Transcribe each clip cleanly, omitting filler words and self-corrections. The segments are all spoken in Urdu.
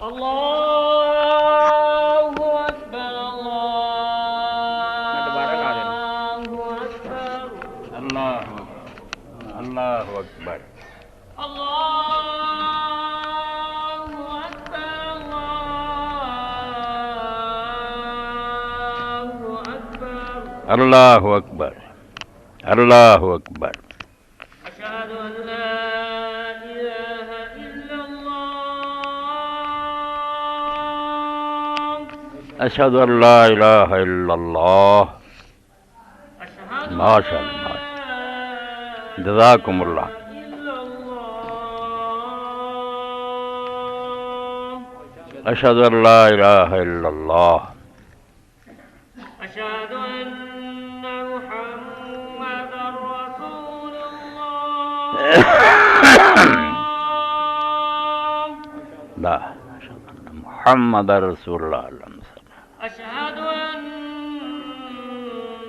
اللہ اکبر میں دوبارہ لا دینا۔ اللہ اکبر اللہ اللہ اکبر اللہ اکبر اللہ اکبر اللہ اکبر اشہد ان لا الہ الا اللہ اشہد ان لا الہ الا اللہ اشہد ماشاء اللہ جزاکم اللہ اشہد ان لا الہ الا اللہ اشہد ان محمد رسول اللہ لا اشہد ان محمد رسول اللہ اشہد ان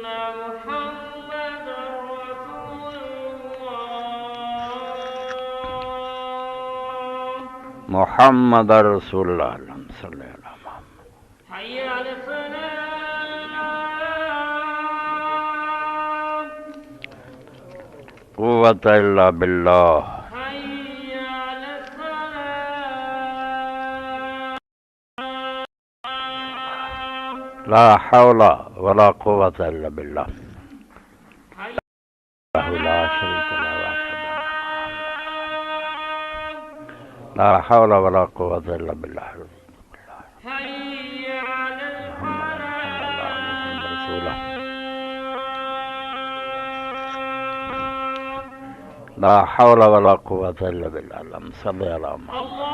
محمد رسول اللہ محمد رسول اللہ صلی اللہ علیہ وسلم حی علی الصلاة قوت الا باللہ حی علی الصلاة لا حول ولا قوت الا باللہ حی لا شریک له لا حول ولا قوت الا باللہ حی علی رسولہ لا حول ولا قوت الا باللہ اللہم صلی علی محمد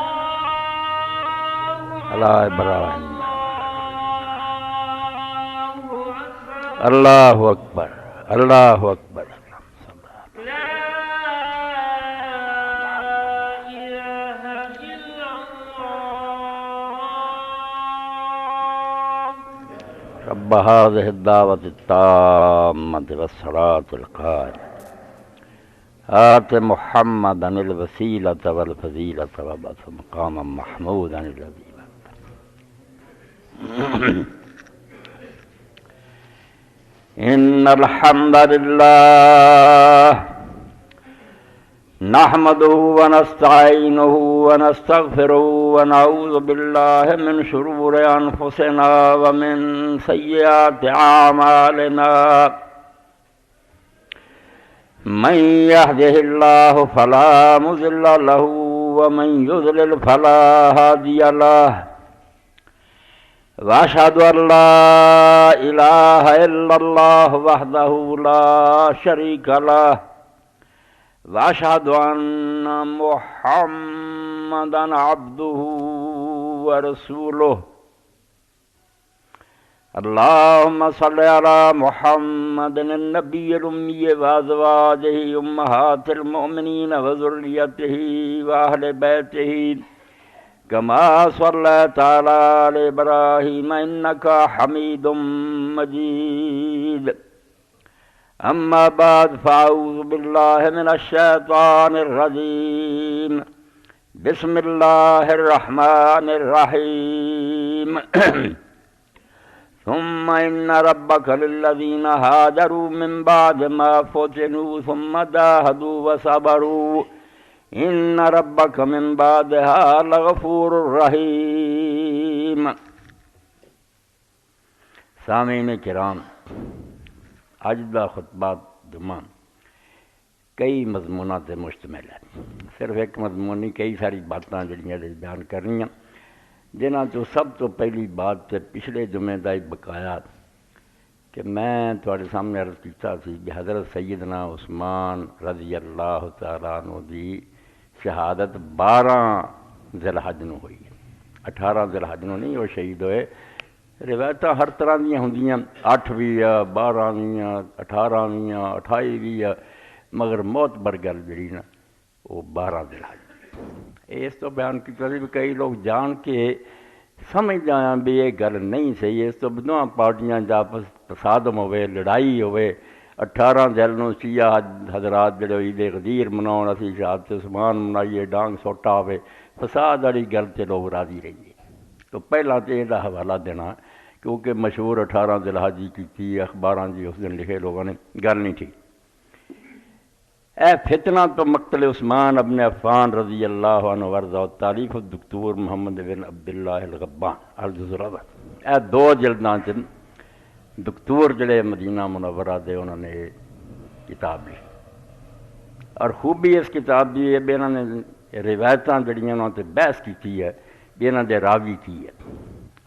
علی ابراہیم اللہ اکبر اللہ اکبر لا الہ الا اللہ رب هذه الدعوة التامة والصلاة القائمة آت محمدا الوسيلة والفضيلة وابعثه مقاما محمودا الذي وعدته إن الحمد لله نحمده ونستعينه ونستغفره ونعوذ بالله من شرور أنفسنا ومن سيئات أعمالنا من يهده الله فلا مضل له ومن يضلل فلا هادي له وأشهد أن لا إله إلا الله وحده لا شريك له وأشهد أن محمدا عبده ورسوله اللهم صل على محمد النبي الأمي وأزواجه أمهات المؤمنين وذريته وأهل بيته كما صليت على آل إبراهيم إنك حميد مجيد أما بعد فأعوذ بالله من الشيطان الرجيم بسم الله الرحمن الرحيم ثم إن ربك للذين هاجروا من بعد ما فتنوا ثم جاهدوا وصبروا إن ربك من بعدها لغفور رحيم سامعین کرام، اج دا خطبہ جمعہ کئی مضمونات تے مشتمل ہے۔ صرف ایک مضمون نہیں، کئی ساری باتاں جڑیاں بیان کرنیاں، جنہاں تو سب تو پہلی بات تے پچھلے جمعے دا ایک بقایا کہ میں تواڈے سامنے عرض کیتا سی کہ حضرت سیدنا عثمان رضی اللہ تعالیٰ عنہ دی شہادت 12 ذی الحج نو ہوئی، 18 ذی الحج نو نہیں وہ شہید ہوئے۔ روایتاں ہر طرح دیاں ہوندیاں، 8 بھی آ، 12 بھی آ، 18 بھی آ، 28 بھی آ، مگر موت برگل جڑی نا وہ 12 ذی الحج۔ اس تو بیان کیتا سی بھی کئی لوگ جان کے سمجھ جائیں بھی یہ گل نہیں صحیح، اس تو دونوں پارٹیاں جاپس تصادم ہوئے، لڑائی ہوئے۔ 18 ذیل نو شیعہ حضرات جڑے عید غدیر مناؤن، اسی شہادت عثمان منائیے، ڈانگ سوٹا ہوئے، فساد والی گل تے لوگ راضی رہیے. تو پہلا تو یہ حوالہ دینا کیونکہ مشہور 18 ذی الحجہ کی تھی اخباراں جی اس دن لکھے لوگوں نے گل نہیں ٹھیک. اے فتنہ تو مقتل عثمان ابن عفان رضی اللہ عنہ وارضاہ تاریخ الدکتور محمد بن عبداللہ الغبان الجزء الاول. اے 2 جلداں چ دکتور جڑے مدینہ منورہ دے انہوں نے کتاب لکھی. اور خوبی اس کتاب دی ہے بھی انہوں نے روایتاں جڑیاں انہوں نے بحث کی ہے بھی انہوں نے راوی کی ہے.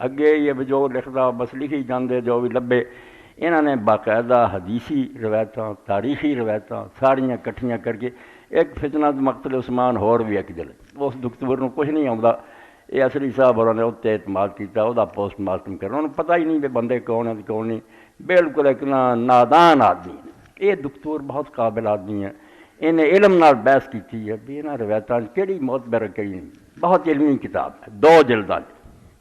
اگے یہ جو لکھدا بس لکھی جاندے جو بھی لبے انہوں نے باقاعدہ حدیثی روایتاں تاریخی روایتاں ساریاں کٹھیاں کر کے ایک فتنہ مقتل عثمان ہور بھی ایک جلد. اس دکتور کو کچھ نہیں آتا. یہ اصلی صاحب انہوں نے اتنے اعتماد کیا وہ پوسٹ مارٹم کرنا انہوں نے پتہ ہی نہیں بھی بندے کون ہیں کون نہیں. بالکل ایک نادان آدمی ہے. یہ دکتور بہت قابل آدمی ہے. انہیں علم نال بحث کی ہے بھی یہاں روایتاں کہڑی معتبر کہڑی نہیں. بہت علمی کتاب ہے 2 جلداں.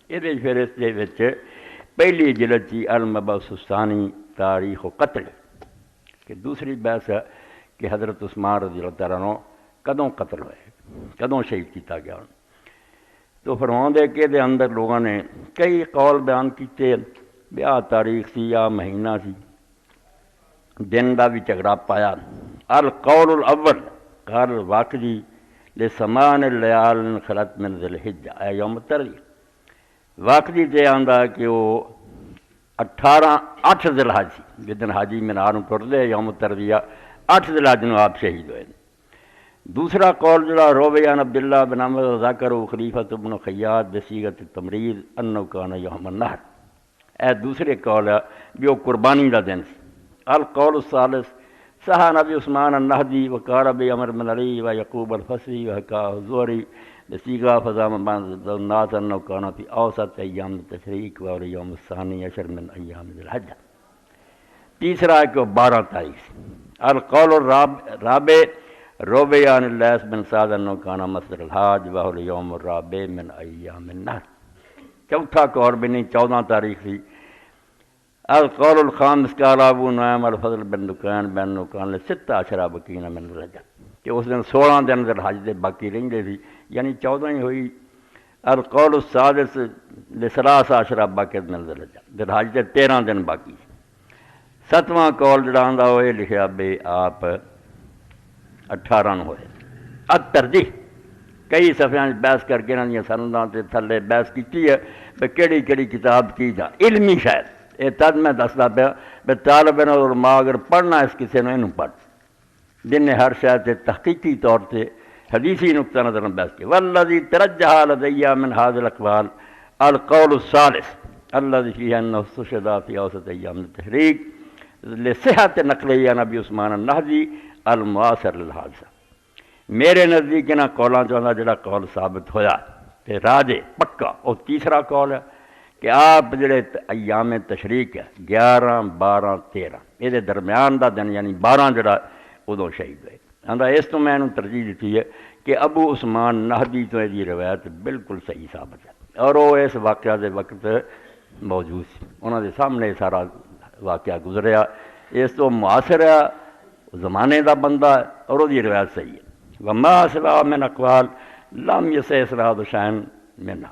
یہ پھر اس دے وچ پہلی جلد تھی المبعث الثانی تاریخ و قتل کہ دوسری بحث ہے کہ حضرت عثمان رضی اللہ تعالیٰ عنہ کدوں قتل ہوئے کدوں شہید کیتا گیا. تو فرمان دے کے دے اندر لوگوں نے کئی قول بیان کیتے بھی آ تاریخ سی آ مہینہ سی دن دا بھی جھگڑا پایا. القول الاول قال الواقدی لسمان اللیال خلت من ذی الحجہ اے یوم ترویہ. واقعی تے آندا کہ وہ 8 ذی الحج سی جدن حاجی مینار ٹرتے یوم ترویہ 8 ذی الحج نو آپ شہید ہوئے. دوسرا قول جڑا روی عن عبداللہ بن عمرو ذکر خلیفۃ بن خیاط بصیغۃ التمریض انہ کان یوم النحر. اے دوسرے قول ہے بھی وہ قربانی دا دن سی. القول الثالث صحا نبی عثمان النہدی وقال ابی عمر بن علی و یعقوب الفصی وحکاہ الزہری بصیغہ فضام الناس انہ کان فی اوسط ایام التشریق و یوم الثانی عشر من ایام ذی الحجہ. تیسرا ہے کہ وہ 12 تاریخ. القول الرابع روی عن اللیث بن سعد انہ کان مسجد الحاج و یوم الرابع من ایام النحر. چوتھا قول بھی نہیں 14 تاریخ تھی. القول الخامس قال ابو نعیم الفضل بن دکان بن نکان لست عشرہ بقین من الحجہ کہ اس دن 16 دن ذی الحج دے باقی رہندے سی یعنی 14 ہی ہوئی. القول السادس لثلاث عشرہ باقی من ذی الحجہ ذی الحج دے 13 دن باقی. 7واں قول جڑا آندا ہوئے لکھیا بے آپ 18 نو ہوئے. الترجیح کئی صفحیاں بحث کر کے انہاں سنداں تے تھلے بحث کیتی ہے کہ کیڑی کتاب کی جا علمی شاید یہ تد میں دسدا پیا بھی طالب علماء اگر پڑھنا اس کسی نے انہوں پڑھ جن نے ہر شاید سے تحقیقی طور سے حدیثی نقطہ نظر بحث کی. والذی ترجح لدی من هذه الاقوال القول الثالث الذي فيه انه استشهد في اوسط ایام التحریق لصحت نقله عن ابی عثمان النہدی المعاصر للحادثہ. میرے نزدیک انہاں قولاں چوں جڑا قول ثابت ہویا تے راجے پکا وہ تیسرا قول ہے کہ آپ جڑے ایام تشریق ہے 11 12 13 یہ درمیان دا دن یعنی 12 جڑا ادو شہید ہوئے. آندا اس تو میں انہوں ترجیح دیتی ہے کہ ابو عثمان نہدی تو یہ روایت بالکل صحیح ثابت ہے اور وہ اس واقعہ دے وقت موجود سی. انہوں دے سامنے سارا واقعہ گزریا. اس تو معاصر ہے زمانے دا بندہ ہے اور وہ روایت صحیح ہے. وما سوا من اقوال لم یصح اسناد شیء منها.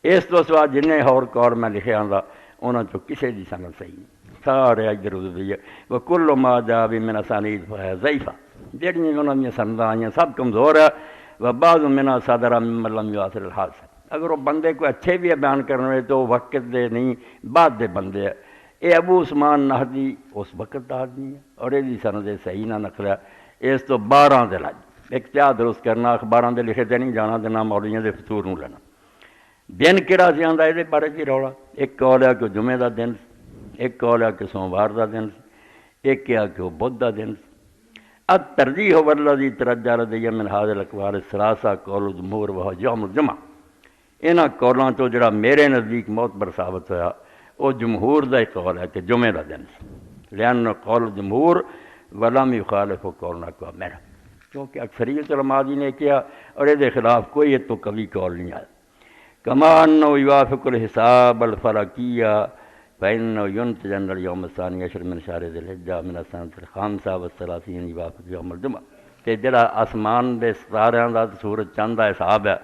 اس تو سوا جن اور قول میں لکھے آندا انہوں چوں کسی دی سند صحیح نہیں سارے ادھر ادھر ہے. وکل ما جاء من اسانید فهي ضعیفہ جہڑیاں انہوں نے سنداں آئیاں سب کمزور ہے. وبعض منها صدر ممن لم يعاصر الحادثہ. اگر وہ بندے کو اچھے بھی بیان کرنے تو وقت دے نہیں بعد دے بندے ہے. اے ابو عثمان نہدی اس وقت دا آدمی ہے اور یہ سند صحیح نہ نقلیا. اس تو 12 ذی الحج اقتداء درست کرنا اخباراں دے لکھے تے نہیں جانا تے نہ مولویاں دے فطور نوں لینا. دن کہڑا سی آندا یہ بارے کی رولا. ایک قول ہے کہ جمعے دا دن ایک قول ہے کہ سوموار دا دن ایک ہے کہ وہ بدھ دا دن. الترجیح والذی ترجح لدی من هذه الاقوال الثلاثہ قول الجمہور وهو یوم الجمعہ. انہاں قولاں تو جڑا میرے نزدیک معتبر ثابت ہویا وہ جمہور دا ایک قول ہے کہ جمعے دا دن لأن قول الجمہور ولم يخالف قولنا کو میرا کیونکہ اکثریت علماء نے کیا اور یہ خلاف کوئی تو کبھی قول نہیں آیا. کما انه يوافق الحساب الفلکیہ فإنه ينتج اليوم الثاني عشر من شهر ذي الحجة من السنة الخامسة والثلاثين يوافق يوم الجمعہ. کہ جڑا آسمان دے ستاریاں دا سورج چاند دا حساب ہے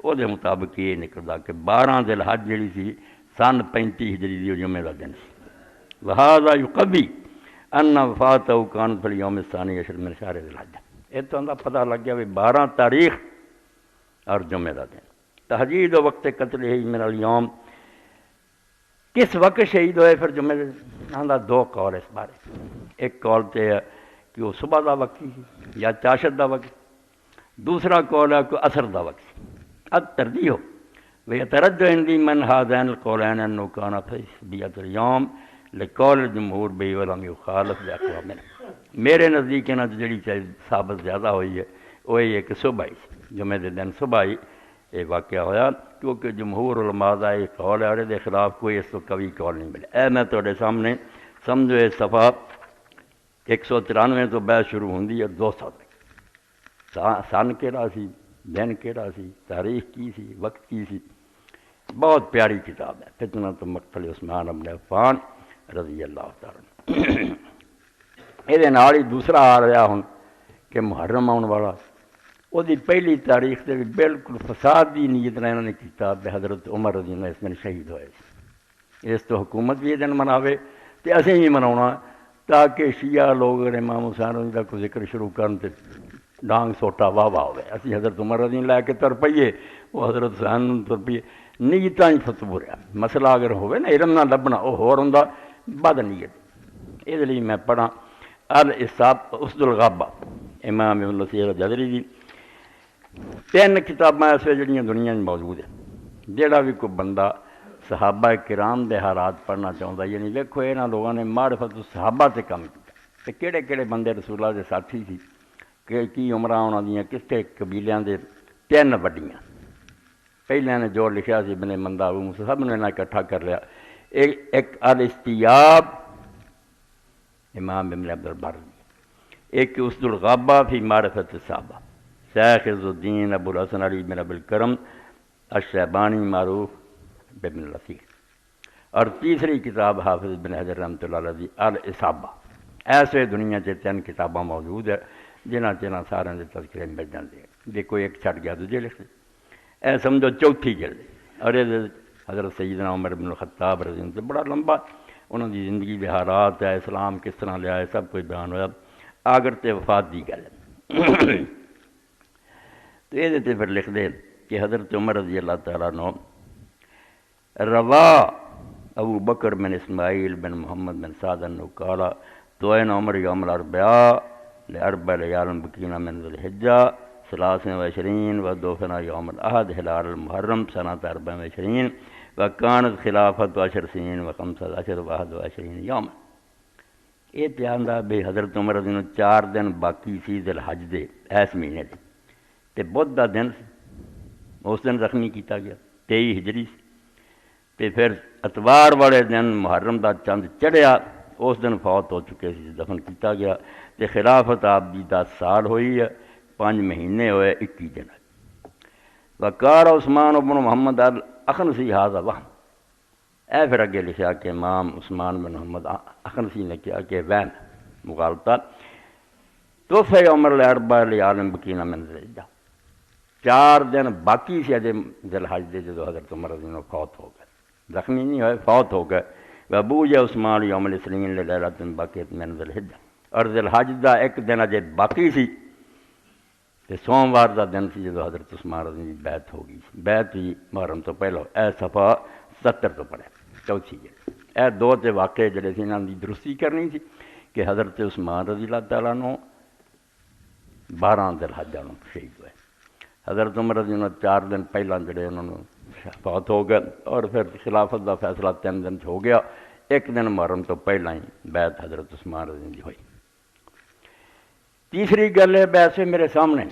وہ مطابق یہ نکلتا کہ 12 ذی الحج جڑی سی سن 35 ہجری دی جمعے کا دن سی. وہذا یقوی ان وفاتہ کانت فی الیوم الثانی عشر من شہر ذی الحج. اتوں کا پتہ لگ گیا بھی 12 تاریخ اور جمعے کا دن. تحجید و وقت قتل ہی من الیوم کس وقت شہید ہوئے پھر جمعے آندا 2 قول اس بارے. ایک قول تے ہے کہ وہ صبح دا وقت سی یا چاشت دا وقت. دوسرا قول ہے کہ عصر دا وقت سی. الترجیح ویترجح عندی من هذین القولین انه کان فی بیت اليوم لقول الجمہور بی ولم یخالف باقوام. میرے نزدیک نا جڑی ثابت زیادہ ہوئی ہے وہ یہ کہ صبح ہی جمعے دے دن صبح ہی یہ واقعہ ہویا کیونکہ جمہور علماء دا یہ قول ہے اور دے خلاف کوئی اس کو کبھی قول نہیں ملے. اے میں تواڈے سامنے سمجھو یہ صفحہ 193 تو بحث شروع ہوندی ہے 200 تک. سن کیڑا سی دن کیڑا سی تاریخ کی سی وقت کی سی. بہت پیاری کتاب ہے فتنۃ مقتل عثمان بن عفان رضی اللہ تعالیٰ. یہ نال ہی دوسرا آ رہا ہوں کہ محرم آنے والا وہ پہلی تاریخ سے بالکل فساد کی نیت نے انہوں نے کیتا کہ حضرت عمر رضی اللہ اس دن شہید ہوئے. اس تو حکومت بھی یہ دن مناوے تو اسی بھی مناؤنا تاکہ شیعہ لوگ امام حسین رضی اللہ کو ذکر شروع کرن تے ڈانگ سوٹا واہ واہ ہوئے. اسی حضرت عمر رضی اللہ کے تر پئیے وہ حضرت حسین تر پئیے. نیتاں ہی فتور ہے. مسئلہ اگر ہوئے نا علم نہ لبنا وہ ہور ہوندا بد نیت. اس لیے میں پڑھا اسد الغابہ امام ابن الاسیر الجزری دی 3 کتاباں ایسے جڑیاں دنیا میں موجود ہیں. جڑا بھی کوئی بندہ صحابہ کرام دے حالات پڑھنا چاہتا یعنی دیکھو یہاں لوگوں نے معرفت صحابہ سے کام کیا کہ کہڑے کہڑے بندے رسول اللہ دے ساتھی سی کہ کی عمرہ انہوں دیاں کس کے قبیلیاں دے 3 وڈیاں. پہلے نے جو لکھا سی ابن مندہ ابو موسیٰ سب نے انہیں اکٹھا کر لیا. ایک الاستیاب امام ابن عبد البر, ایک اسد الغابہ فی معرفت الصحابہ شیخ عز الدین ابو الحسن علی بن ابو الکرم الشیبانی معروف بن الاسیر, اور تیسری کتاب حافظ بن حجر رحمۃ اللہ علیہ الاصابہ. ایسے دنیا سے 3 کتاباں موجود ہے جنہ سارے کے تذکرے مل جاتے ہیں. جی کوئی ایک چھٹ گیا دوجے لکھ دے. اے سمجھو چوتھی جلد اور حضرت سیدنا عمر بن الخطاب رضی اللہ عنہ بڑا لمبا انہوں کی زندگی کے حالات ہے اسلام کس طرح لیا ہے سب کچھ بیان ہوا. آگر تے وفات دی گل ہے تو یہ پھر لکھ دے کہ حضرت عمر رضی اللہ تعالیٰ عنہ روا ابو بکر بن اسماعیل بن محمد بن سعد انہو قالا توئن عمر یوم الاربعاء لاربع لیال بقینا من ذی الحجہ 23 ودفن یوم الاحد ہلال المحرم سنۃ 24 وکانت خلافت 10 سنین و15 و21 یوم. یہ پیان دا بے حضرت عمر رضی اللہ 4 دن باقی سی ذی الحج دے اس مہینے دے تے بدھ دا دن اس دن زخمی کیتا گیا 23 ہجری تے پھر اتوار والے دن محرم دا چند چڑھیا اس دن فوت ہو چکے سی دفن کیتا گیا تے خلافت آپ دی 10 سال ہوئی ہے 5 مہینے ہوئے 21 دن. وقار عثمان بن محمد الاخنسی ھذا وہم. اے پھر اگے لکھا کہ امام عثمان بن محمد اخنسی نے کیا کہ وہم مغالطہ توفی عمر الاربع لیال بقینا من ذی الحجہ 4 دن باقی سے ذی الحج دے جدو حضرت عمر رضی اللہ فوت ہو گئے زخمی نہیں ہوئے فوت ہو گئے. وابوجہ عثمان یوم الاثنین لیلۃ باقیۃ من ذی الحجہ اور ذی الحج دا ایک دن اجے باقی سی تے سوموار دا دن سی جدو حضرت عثمان رضی اللہ بیعت ہو گئی. بیعت ہوئی محرم تو پہلو. اے صفحہ 70 تو پڑھے چوتھی جلد. اے 2 تے واقعے جڑے سی انہاں دی درستی کرنی سی کہ حضرت عثمان رضی اللہ تعالیٰ عنہ 12 ذی الحجہ نوں شہید ہوئے. حضرت عمر رضی اللہ 4 دن پہلا جڑے انہوں نے فوت ہو گئے اور پھر خلافت دا فیصلہ 3 دن ہو گیا. 1 دن محرم تو پہلا ہی بیعت حضرت عثمان رضی اللہ ہوئی. تیسری گل ہے ویسے میرے سامنے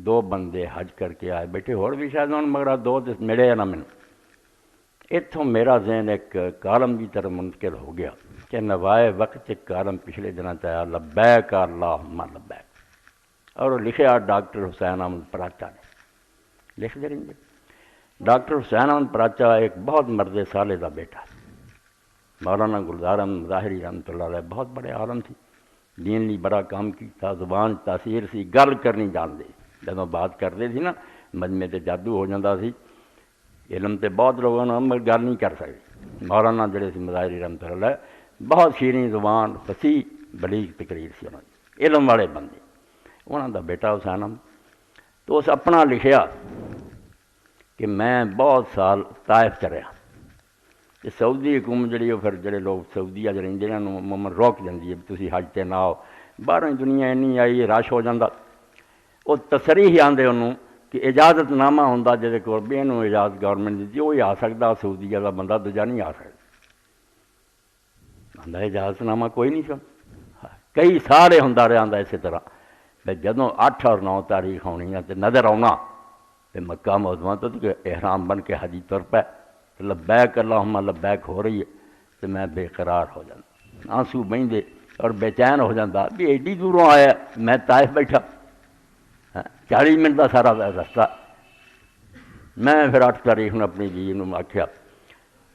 2 بندے حج کر کے آئے بیٹھے اور بھی شاید ان مگر 2 ملے نہ مینوں. اتوں میرا ذہن ایک کالم کی طرف منتقل ہو گیا کہ نوائے وقت ایک کالم پچھلے دنوں چاہیا لبیک اللہم لبیک اور لکھیا ڈاکٹر حسین احمد پراچا نے لکھ دے رہیں گے. ڈاکٹر حسین احمد پراچا ایک بہت مرد صالح دا بیٹا. مولانا گلزار احمد ظاہری رحمۃ اللہ علیہ بہت بڑے عالم تھی دین لی بڑا کام کیتا. زبان تاثیر سی گل کرنی جان دے جب بات کرتے تھی نا مجمے تے جادو ہو جاتا سی، علم تے بہت لوگوں نے مگر گل نہیں کر سکتے۔ مولانا جڑے سی مظاہری رحمت اللہ بہت شیریں زبان، فصیح بلیغ تقریر سی انہوں دی، علم والے بندے۔ انہوں دا بیٹا حسین احمد تو اس اپنا لکھیا کہ میں بہت سال طائف چ رہا، تے سعودی حکومت جڑی وہ پھر جڑے لوگ سعودیہ جڑے انہوں نے عموماً روک دیندی ہے تسی حج تے نہ آؤ، باہروں دنیا اینی آئی رش ہو جاندہ، وہ تصریح آندے انہوں کہ اجازت نامہ ہوندا جہدے کول بھی انہوں اجازت گورنمنٹ دیتی وہی آ سکتا، سعودیہ دا بندہ دوجا نہیں آ سکتا۔ آندا اجازت نامہ کوئی نہیں سن، کئی سارے ہوندا رہا آندا اسی طرح۔ پھر جدوں 8 اور 9 تاریخ ہونی ہے تے نظر آنا تے مکہ معظمہ تو کہ احرام بن کے حجی تر پہ، لبیک اللہم لبیک ہو رہی ہے، تو میں بے قرار ہو جاتا، آنسو بہندے اور بے چین ہو جاتا بھی ایڈی دوروں آیا میں طائف بیٹھا، 40 منٹ کا سارا رستہ۔ میں پھر 8 تاریخ نے اپنی جی نوں آکھیا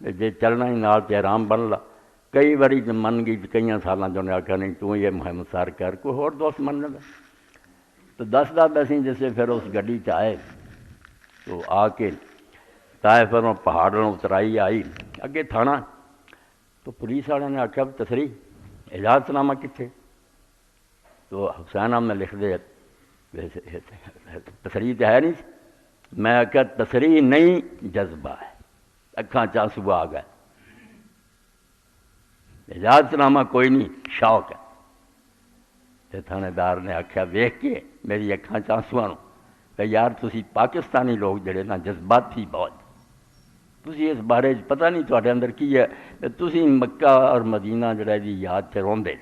جے چلنا ہی نال تے احرام بن لا، کئی باری من گئی، کئی سالاں جو نے آکھیا نہیں تو یہ محمد سار کر کوئی اور دوست من لینا۔ تو دسدا پیسی جیسے پھر اس گڈی چ آئے تو آ کے طائف پر پہاڑوں اترائی آئی اگے تھانہ، تو پولیس والے نے آخیا تصریح اجازت نامہ کتنے؟ تو حسین احمد لکھ دے تصریح تو ہے نہیں، میں آخیا تصریح نہیں جذبہ ہے، اکھاں چانسو آ گئے، اجازت نامہ کوئی نہیں شوق ہے۔ تو تھانے دار نے آخیا ویکھ کے میری اکھاں چانسواں نوں کہ یار تسی پاکستانی لوگ جڑے نا جذباتی بہت، تسی اس بارے پتہ نہیں تواڈے اندر کی ہے، تسی مکہ اور مدینہ جڑا دی یاد سے روندے،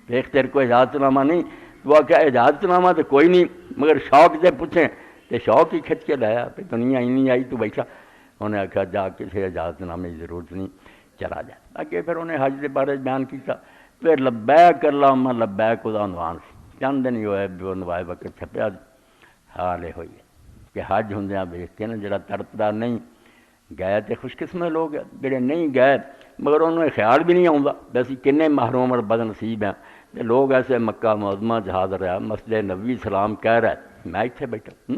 دیکھ تیرے کو اجازت نامہ نہیں، تو آخیا اجازت نامہ تو کوئی نہیں مگر شوق سے پوچھیں تو شوق ہی کھچ کے لایا پہ دنیا ہی نہیں آئی تو بیٹھا۔ انہیں آخیا جا کسی اجازت نامے کی ضرورت نہیں، چلا جائے۔ اگے پھر انہیں حج کے بارے بیان کیا، پھر لبیک اللہم لبیک دا عنوان سی، چند دن ہی ہوئے وہ نوائے وقت چھپیا، حال یہ ہوئی ہے کہ حج ہوندیاں ویکھ کے نا جڑا تڑپدا نہیں گئے تے خوش قسمت لوگ ہیں، جڑے نہیں گئے مگر انہوں نے خیال بھی نہیں آؤں ویسے کنے محروم اور بد نصیب ہیں تے لوگ ایسے مکہ معظمہ جہاد رہا، مسجد نبوی سلام کہہ رہا ہے، میں اتنے بیٹھا۔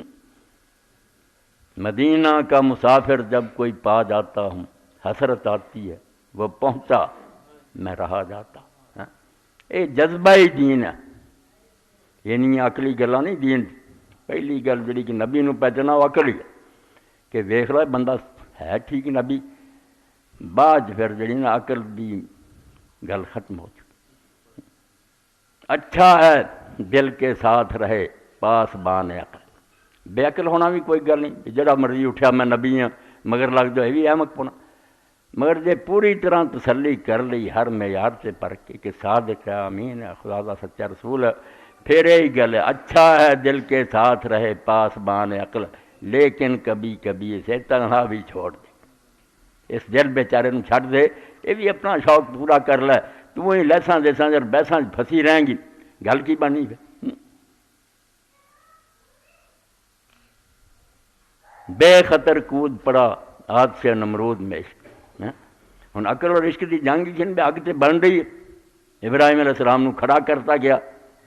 مدینہ کا مسافر جب کوئی پا جاتا ہوں حسرت آتی ہے، وہ پہنچا میں رہا جاتا۔ یہ جذبہ ہی دین ہے، یہ نہیں عقلی گلاں نہیں دین دی۔ پہلی گل جڑی کہ نبی نوں پہچانا وہ عقل ہی ہے کہ ویکھ لو بندہ ہے ٹھیک نبی، بعد پھر جڑی نا عقل دی گل ختم ہو چکی۔ اچھا ہے دل کے ساتھ رہے پاس بان عقل، بے عقل ہونا بھی کوئی گل نہیں، جڑا مرضی اٹھیا میں نبی ہاں مگر لگ جائے بھی احمق پونا، مگر جے پوری طرح تسلی کر لی ہر معیار سے پرکھ کے کہ صادق ہے، امین ہے، خدا کا سچا رسول ہے، پھر یہی گل ہے اچھا ہے دل کے ساتھ رہے پاس بان عقل، لیکن کبھی کبھی اسے تنہا بھی چھوڑ دے، اس دل بیچارے نوں چھڈ دے، یہ بھی اپنا شوق پورا کر لے، تو وہی لہساں دیساں جب بحثاں پھنسی رہیں گی گل کی بنی ہے۔ بے خطر کود پڑا ہاتھ سے نمرود میں عشق، ہن عقل اور عشق کی جنگ جن میں اگ تے بن رہی ہے۔ ابراہیم علیہ السلام نو کھڑا کرتا گیا،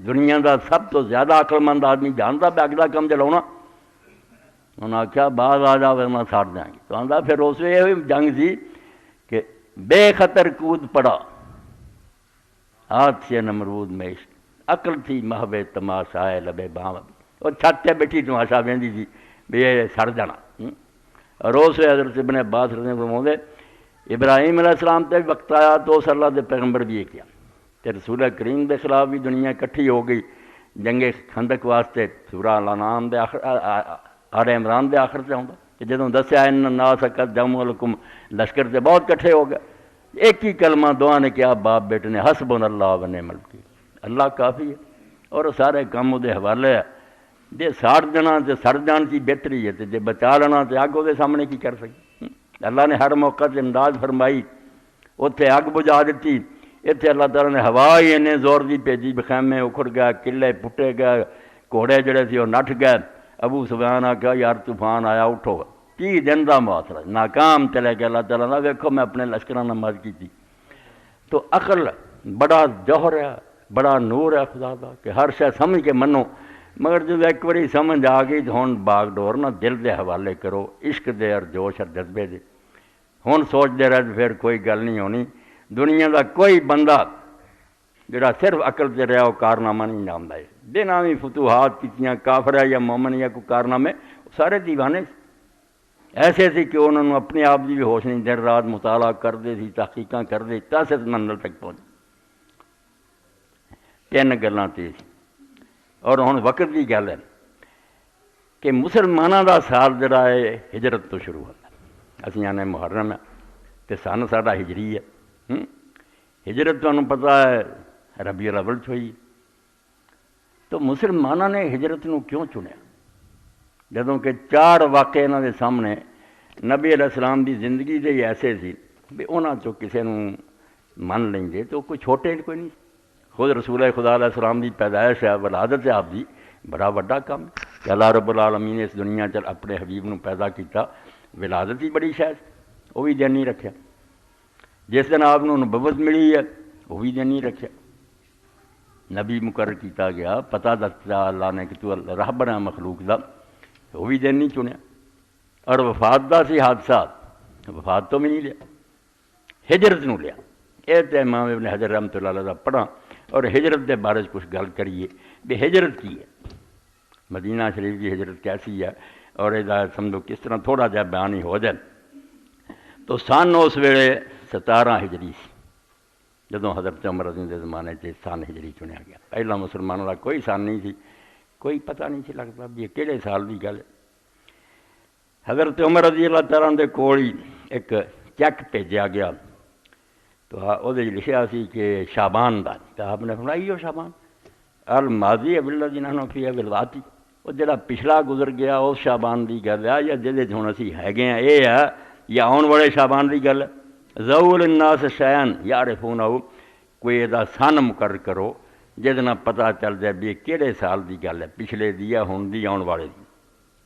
دنیا دا سب تو زیادہ عقل مند آدمی جانتا پہ اگ دا کم چلاؤنا، انہوں نے آخیا بعد آ جا ورنہ ساڑ دیں گے، تو آندا پھر اس یہ جنگ سی کہ بے خطر کود پڑا ہاتھ سے نمرود میں عشق، عقل تھی محو تماشائے لبے باں، وہ چھت تے بیٹھی تماشا ویندی سی بھی یہ سڑ جانا۔ اور اس حضرت ابن عباس رضی اللہ عنہ ابراہیم علیہ السلام تے وقت آیا تو اس اللہ دے پیغمبر بھی یہ کیا تے رسول کریم دے خلاف بھی دنیا اکٹھی ہو گئی جنگ خندق واسطے، سورہ الانعام دے آخر آل عمران دے آخر سے آؤں کہ جدوں دسیا ان الناس قد جمعوا لکم، لشکر سے بہت کٹھے ہو گئے، ایک ہی کلمہ دعا نے کیا باپ بیٹے نے، حسبنا اللہ و نعم الوکیل، اللہ کافی ہے اور سارے کام دے حوالے ہے۔ جے ساڑ دینا تے سڑ جان کی بہتری ہے، جے بچا لینا تے اگ دے سامنے کی کر سکے۔ اللہ نے ہر موقع سے امداد فرمائی، اتنے اگ بجھا دیتی، اتنے اللہ تعالیٰ نے ہوا ہی انہیں زور دی بھیجی، بخیمے اکھڑ گئے، قلعے پٹے گئے، گھوڑے جڑے سی وہ نٹھ گئے۔ ابو سفیان آخیا یار طوفان آیا اٹھو، 30 دن کا محاصرہ ناکام چلے گیا۔ اللہ تعالیٰ نے ویکھو میں اپنے لشکراں نال مدد کی تھی۔ تو عقل بڑا جوہر ہے، بڑا نور ہے خدا دا کہ ہر شے سمجھ کے منو، مگر جب ایک باری سمجھ آ گئی تو ہوں باغ ڈور نہ دل دے حوالے کرو، عشق دے اور جوش اور جذبے دے، ہوں سوچتے رہ پھر کوئی گل نہیں ہونی۔ دنیا دا کوئی بندہ جڑا صرف عقل سے رہا وہ کارنامہ نہیں جانتا ہے۔ جنہاں بھی فتوحات کیتیاں، کافر ہے یا مومن یا کوئی کارنامے، سارے دیوانے ایسے سی کہ انہوں نے اپنے آپ کی بھی ہوش نہیں، دن رات مطالعہ کرتے سی، تحقیقاں کرتے، تاسس منزل تک پہنچ۔ تین گلاں تے اور ہن وقت کی گل ہے کہ مسلمانوں دا سال جڑا ہے ہجرت تو شروع ہوتا ہے۔ اسی آنے محرم ہے تے سن ساڈا ہجری ہے۔ ہجرت تمہیں پتہ ہے ربیع الاول ہوئی۔ تو مسلمانوں نے ہجرت نو کیوں چنیا؟ جدوں کہ چار واقعے انہاں دے سامنے نبی علیہ السلام دی زندگی دے ایسے سی بھی انہاں چوں کسے نو من لیں دے تو کوئی چھوٹے کوئی نہیں۔ خود رسول خدا علیہ السلام دی پیدائش ہے، ولادت ہے آپ دی، بڑا وڈا کام کہ اللہ رب العالمین نے اس دنیا چ اپنے حبیب نو پیدا کیتا، ولادت ہی بڑی شاید وہ بھی دن نہیں رکھیا۔ جس دن آپ نبوت ملی ہے وہ بھی دن نہیں رکھیا، نبی مقرر کیتا گیا، پتہ دستا اللہ نے کہ تو رہبر ہے مخلوق دا، وہ بھی دن نہیں چنیا۔ اور وفات دا سی حادثات، وفات تو بھی نہیں لیا، ہجرت نو لیا۔ یہ تو امام ابن حجر رحمۃ اللہ علیہ دا پڑھا اور ہجرت دے بارے کچھ گل کریے بھی ہجرت کی ہے، مدینہ شریف کی ہجرت کیسی ہے اور یہ سمجھو کس طرح تھوڑا جہا بیان ہی ہو جائے۔ تو سن اس ویلے 17 ہجری سی جدوں حضرت عمر رضی اللہ عنہ دے زمانے سے سن ہجری چنیا گیا۔ پہلا مسلمانوں کا کوئی سن نہیں سی، کوئی پتہ نہیں سی لگتا بھی یہ کہڑے سال کی گل ہے۔ حضرت عمر رضی اللہ تعالیٰ دے کول ہی ایک چیک بھیجا گیا تو وہ لکھیا سی کہ شعبان دا، تو آپ نے فرمایا ہو شعبان الماضی بالذی نحن فیہ بالواتی، وہ جڑا پچھلا گزر گیا اس شعبان دی گل ہے یا جہدے ہن اسی ہیگے ہیں یہ ہے یا آن والے شعبان دی گل ہے۔ ذوُا للناس شیئن یعرفونہ، کوئی یہ سن مقرر کرو جہدے نال پتہ چل جائے بھی کہڑے سال دی گل ہے، پچھلے دی یا ہن دی آن والے دی۔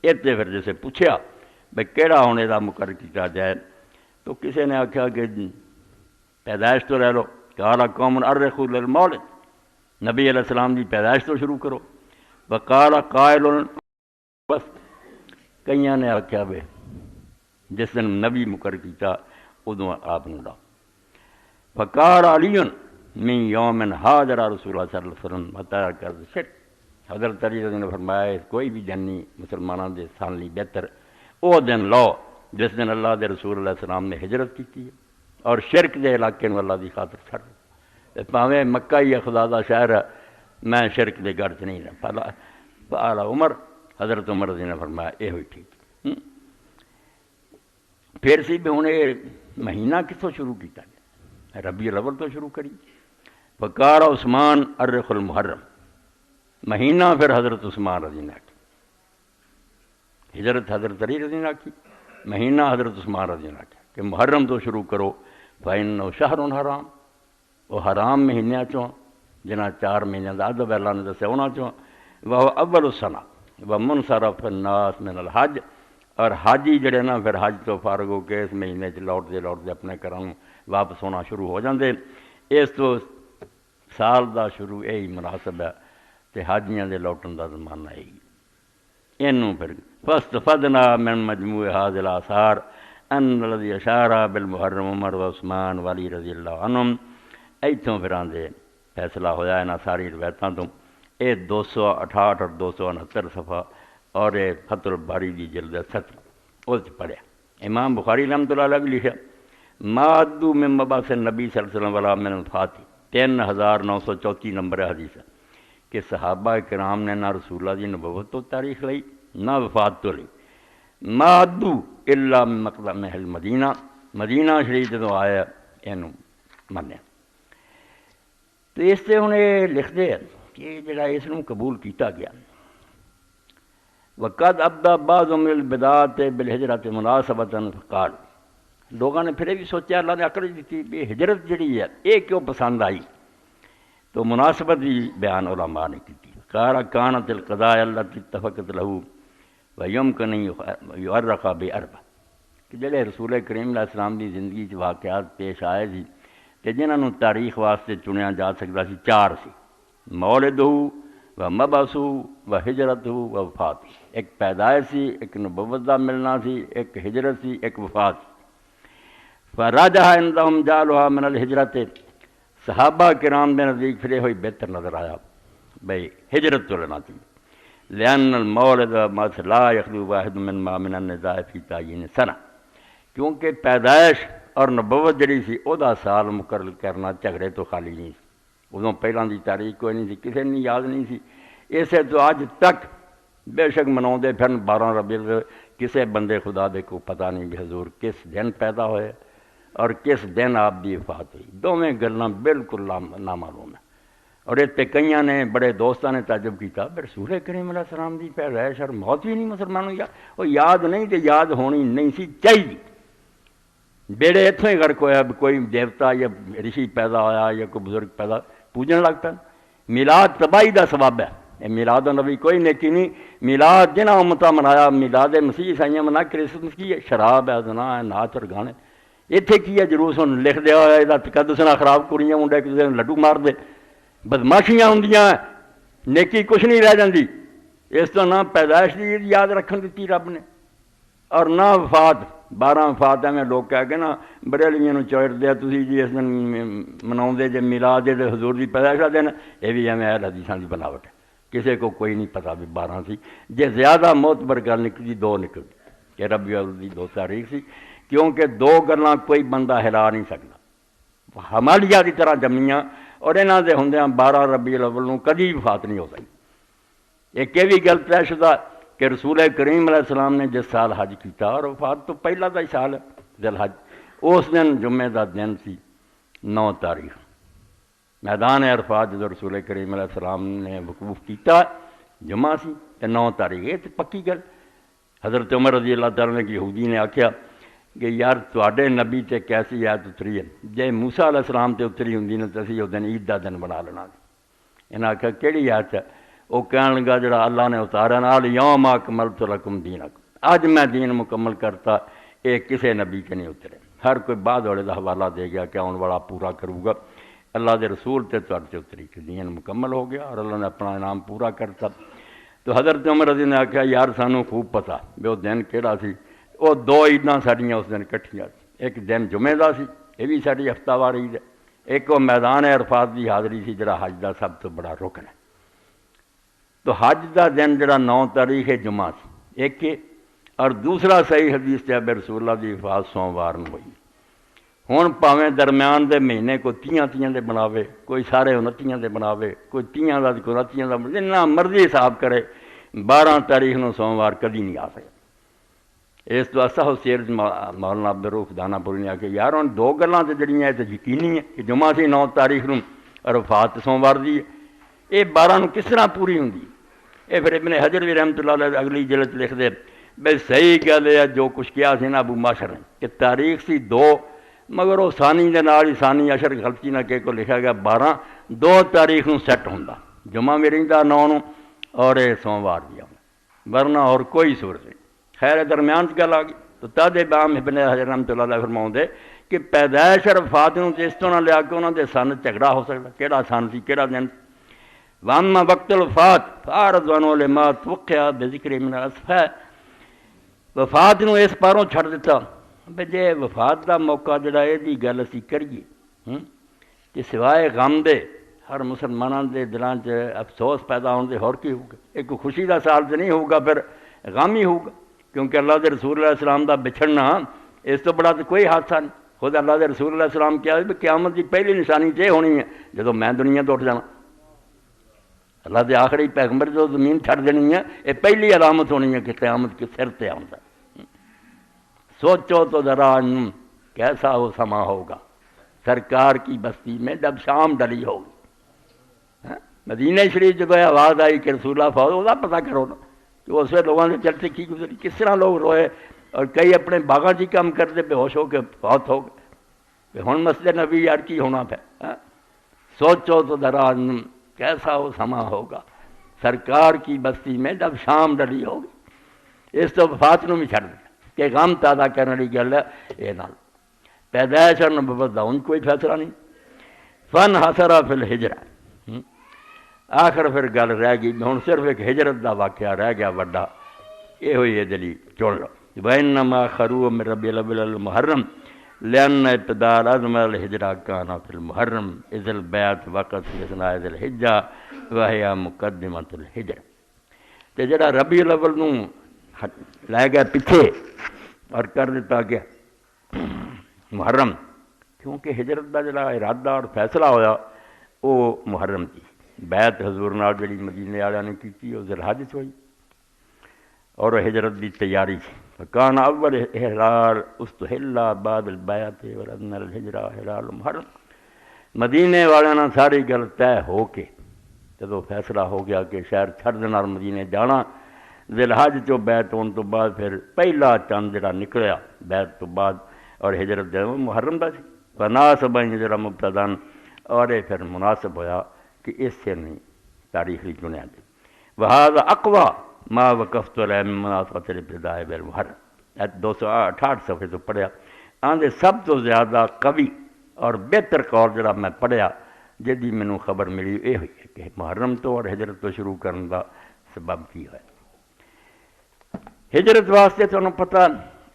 اتنے پھر جیسے پوچھا بھائی کہڑا ہن یہ مقرر کیتا جائے تو کسی نے آکھا کہ پیدائش تو رہ لو، قال قوم ارخوا للمولد، نبی علیہ السلام کی پیدائش تو شروع کرو۔ وقال قائل، بس کئیاں نے آکھیا بے جس دن نبی مقرر کیتا ادوں آپ نے لاؤ۔ فقال علی من یوم حاضر رسول اللہ صلی اللہ علیہ وسلم بتایا کر شرک۔ حضرت علی نے فرمایا کوئی بھی دن نہیں مسلمانوں دے سال لی بہتر وہ دن لو جس دن اللہ دے رسول اللہ السلام نے ہجرت کی ہے اور شرک دے علاقے میں اللہ دی خاطر چھڑ دو، پاویں مکہ ہی خدا دا شہر ہے، میں شرک دے گھر چ نہیں رہا۔ پالا عمر، حضرت عمر رضی نے فرمایا یہ ہوئی ٹھیک۔ پھر سی بھی ہوں یہ مہینہ کتوں شروع کیتا گیا؟ ربیع الاول تو شروع کری۔ فقال عثمان ارخ المحرم، مہینہ پھر حضرت عثمان رضی نے کی، ہجرت حضرت علی رضی نے کی، مہینہ حضرت عثمان رضی نے کی کہ محرم تو شروع کرو۔ فإنہ شہر حرام، وہ حرام مہینوں چوں جنہ 4 مہینے کا ادب اللہ نے دسیا انہوں چوں، وہ اول السنہ ومنصرف الناس من الحج، اور حاجی جڑے نا پھر حج تو فارغ ہو کے اس مہینے لوٹتے اپنے گھروں واپس ہونا شروع ہو جاندے۔ اس تو سال دا شروع یہی مناسب ہے کہ حاجیاں دے لوٹن دا زمانہ ہے اینوں پھر فاستفدنا من مجموع هذه الآثار ان الذي اشار بالمحرم عمر و عثمان وعلی رضی اللہ عنہم۔ ایتھوں پھر آندے فیصلہ ہویا انہاں ساری روایتاں تو، یہ 268 اور 269 صفحہ اور یہ فتح الباری دی جلد 70 اس پڑھیا۔ امام بخاری رحمۃ اللہ علیہ بھی لکھا مادو من مبعث نبی صلی اللہ علیہ وسلم ولا من الفاتح، 3934 نمبر حدیث ہے کہ صحابہ کرام نے نہ رسول اللہ دی نبوت تو تاریخ لئی نہ وفات تو لئی، مادو الا من مقدم اہل مدینہ، مدینہ شریف جدوں آیا اینوں منیا۔ تو اس سے ہوں یہ لکھتے ہیں کہ جڑا اس نوں قبول کیتا گیا۔ وقد ابدا بعض من البدعات بالہجرت مناسبۃ، فقال، لوگوں نے پھر یہ بھی سوچا اللہ نے عقل دیتی بھی ہجرت جڑی ہے یہ کیوں پسند آئی، تو مناسبت بھی بیان علماء نے کی۔ قال كانت القضاء التي اتفقت له ويمكن يؤرخ بأربع، کہ جڑے رسول کریم علیہ السلام دی زندگی چ واقعات پیش آئے سی کہ جنہاں نوں تاریخ واسطے چنیا جا سکتا سی 4 سی، مولدہ و مبعثو و ہجرت و وفات. ایک پیدائش سی، ایک نبوت دا ملنا سی، ایک ہجرت سی، ایک وفات. فراجہ عندہم جعلها من الہجرت. صحابہ کرام دے نزدیک پھر ہوئی بہتر نظر آیا بھئی ہجرت تو لینا تھی. لأن المولد لا يخلو واحد منما من النزاع فی تعیین سنہ. کیونکہ پیدائش اور نبوت جڑی سی او دا سال مقرر کرنا جھگڑے تو خالی نہیں سی. ادوں پہلاں دی تاریخ کوئی نہیں سی، کسے نے یاد نہیں سی. اسے تو اج تک بے شک مناؤندے پھرن 12 ربیع الاول. کسے بندے خدا دے کو پتہ نہیں بھی حضور کس دن پیدا ہوئے اور کس دن آپ دی وفات ہوئی. دونوں گلاں بالکل نامعلوم ہیں. اور اتنے کئیاں نے بڑے دوستاں نے تعجب کیتا رسول کریم علیہ السلام دی پیدائش اور موت بھی نہیں مسلمانوں یا وہ یاد نہیں تے یاد ہونی نہیں سی چاہیے. بیڑے اتوں ہی غرق ہویا کوئی دیوتا یا رشی پیدا ہویا یا کوئی بزرگ پیدا پوجن لگ پہ. میلاد تباہی دا سبب ہے. یہ میلاد النبی کوئی نیکی نہیں. میلاد جنہ امتہ منایا میلاد مسیح عیسائیاں منا کرسمس کی ہے شراب ہے زنا ہے ناچ اور گانے. اتنے کی ہے جلوس ہوں لکھ دیا ہوا یہ تقدس نہ خراب کڑیاں منڈے کسی نے لڈو مار دے بدماشیاں ہوندیاں نیکی کچھ نہیں رہ جاندی. اس تو نہ پیدائش دی یاد رکھن دیتی رب نے اور نہ وفات. 12 وفات میں لوگ کہہ کے نا بریلیاں چوڑ دیا تسی جی اس دن مناؤندے جے میلاد دے حضور دی پیدائش کا دن. یہ بھی ہمیں اہل حدیثاں دی بناوٹ ہے. کسی کو کوئی نہیں پتہ بھی 12 سی. جے زیادہ معتبر گل نکلی 2 نکلی کہ ربیع الاول دی 2 تاریخ سی. کیونکہ 2 گلاں کوئی بندہ ہلا نہیں سکتا. ہمالیہ کی طرح جمیاں اور انہاں دے ہوندیاں 12 ربیع الاول نوں کدی وفات نہیں ہو سکتی. ایک یہ بھی گل طے شدہ کہ رسول کریم علیہ السلام نے جس سال حج کیتا اور وفات تو پہلا دا ہی سال ہے ذی الحج. اس دن جمعے دا دن سی 9 تاریخ میدان عرفات جدو رسول کریم علیہ السلام نے وقوف کیتا جمعہ سی تے 9 تاریخ. یہ تو پکی گل. حضرت عمر رضی اللہ تعالیٰ نے یہودی نے آکھیا کہ یار تواڈے نبی تے کیسی آیت اتری ہے. جے موسیٰ علیہ السلام تے اتری ہوندی نا تے اسی او دن عید دا دن بنا لینا. انہاں آکھیا کیڑی آیت ہے؟ وہ کہن لگا جڑا اللہ نے اتارا نال یوم اکملت لکم دینکم. اج میں دین مکمل کرتا. یہ کسے نبی کے نہیں اترے. ہر کوئی بعد والے دا حوالہ دے گیا کہ آن والا پورا کروں گا. اللہ دے رسول تے تواڈے تے اتری کہ دین مکمل ہو گیا اور اللہ نے اپنا انعام پورا کرتا. تو حضرت عمر رضی نے آکھیا یار سانوں خوب پتہ بھی وہ دن کیڑا سی. وہ 2 عیداں ساڈیاں اس دن کٹھیاں سی. ایک دن جمعے دا سی یہ بھی ساری ہفتہ وار عید ہے. ایک وہ میدان عرفات دی حاضری سی جڑا حج دا سب تو بڑا رکن ہے. تو حج دا دن جڑا 9 تاریخ جمعہ سی ایک ہے. اور دوسرا صحیح حدیث تے رسول اللہ دی وفات سوموار نوں ہوئی. ہن پاویں درمیان دے مہینے کو 30 دے بناوے کوئی سارے 29 دے بناوے کوئی 30 دا کوئی 29 دا جتنا مرضی حساب کرے 12 تاریخ نوں سوموار کدی نہیں آ سکتا. اس تو اصح سیر مولانا عبدالرؤف دانا پوری نے آکھیا یار ہن 2 گلاں تے جڑیاں تے یقینی ہے کہ جمعہ سی 9 تاریخ نوں اور وفات سوموار دی ہے. یہ 12 نوں کس طرح پوری ہوندی؟ یہ پھر ابن حجر بھی رحمۃ اللہ علیہ اگلی جلد لکھ دے بھائی صحیح گل ہے جو کچھ کیا سی نا ابو معاشر نے کہ تاریخ سی 2 مگر وہ ثانی دے نال ہی ثانی عشر غلطی نہ کہ کو لکھا گیا 12 2 تاریخ نوں سیٹ ہوندا. جمعہ بھی رہندا 9 نوں اور یہ سوموار بھی آਉਂدا ورنہ اور کوئی صورت نہیں. خیر درمیان گل آ گئی تو تد امام ابن حجر رحمۃ اللہ علیہ فرماؤندے کہ پیدائش اور وفات نوں اس طرح لیا کے انہاں دے سن جھگڑا ہو سکدا کیڑا سن سی کیڑا دن. واما وقت الوفات فارض لما توقع بذکر من الاسفاء. وفات نوں اس پاروں چھڑ دیتا بے جے وفات دا موقع جڑا یہ دی گل اسی کریے کہ سوائے غم دے ہر مسلمانوں دے دلاں چ افسوس پیدا ہونے دے اور کی ہوگا. ایک خوشی دا سال تو نہیں ہوگا پھر غم ہی ہوگا کیونکہ اللہ دے رسول علیہ السلام دا بچھڑنا اس تو بڑا تو کوئی حادثہ نہیں. خود اللہ دے رسول علیہ السلام کیا ہے قیامت کی پہلی نشانی یہ ہونی ہے جدو میں دنیا تو اٹھ جانا. اللہ دے آخری پیغمبر جو زمین چھڑ دینی ہے یہ پہلی علامت ہونی ہے کہ قیامت کے سر تے آؤں. سوچو تو ذرا کیسا وہ سما ہوگا سرکار کی بستی میں جب شام ڈلی ہوگی. مدینہ شریف جب آواز آئی کہ رسول اللہ فوت ہوگا پتہ کرو نا کہ اس وقت لوگوں نے چلتے کی گزری کس طرح لوگ روئے اور کئی اپنے باغاں جی کام کرتے بے ہوش ہو کے فوت ہو گئے. ہوں مسجد نبی یار کی ہونا پہ. سوچو تو ذرا کیسا وہ سما ہوگا سرکار کی بستی میں جب شام ڈلی ہوگی. اس تو وفات نوں بھی چھڑ دیا کہ غم تازہ کرنے والی گل ہے. یہ نال پیدائش اور نبوت دا ان کوئی فیصلہ نہیں. فن حسرا فی الحجرہ آخر پھر گل رہ گئی ہوں صرف ایک ہجرت دا واقعہ رہ گیا وڈا، یہ ہوئی یہ دلی چن لو وَإِنَّمَا خَرُوَ مِن رَبِّ الْأَوَّلِ الْمُحَرَّمِ لِأَنَّ ابْتِدَاءَ الْعَزْمِ الْهِجْرَةِ كَانَ فِي الْمُحَرَّمِ إِذِ الْبَيْعَةُ وَقَعَتْ فِي أَثْنَاءِ ذِي الْحِجَّةِ وَهِيَ مُقَدِّمَةُ الْهِجْرَةِ۔ تے جڑا ربیع الاول نوں لے گیا پیچھے اور کر دیتا گیا محرم، کیونکہ ہجرت دا جڑا ارادہ اور فیصلہ ہویا وہ محرم تھی۔ بیعت حضور نال جڑی مدینے والوں نے کیتی وہ ذی الحج ہوئی اور ہجرت دی تیاری تھی۔ فکان اول احلال استحل بعد البیعت ورن الہجرہ احلال محرم۔ مدینے والوں نے ساری گل طے ہو کے جدو فیصلہ ہو گیا کہ شہر چھڑ دینا اور مدینے جانا، ذی الحج چو بیعت ہون تو بعد پھر پہلا چند جڑا نکلیا بیعت تو بعد اور ہجرت جو محرم دا سی۔ فناسب ہجرہ مبتدان، اور یہ پھر مناسب ہویا کہ اس سے نہیں تاریخ لی چنیا گئی۔ وہذا اقوی ما وقفت علیہ من مناسبت الابتداء بالمحرم، 268 صفحے تو پڑھیا، آندے سب تو زیادہ قوی اور بہتر قول جڑا میں پڑھیا جدی مینوں خبر ملی یہ ہوئی ہے کہ محرم تو اور ہجرت تو شروع کرنے کا سبب کی ہے۔ ہجرت واسطے تمہیں پتہ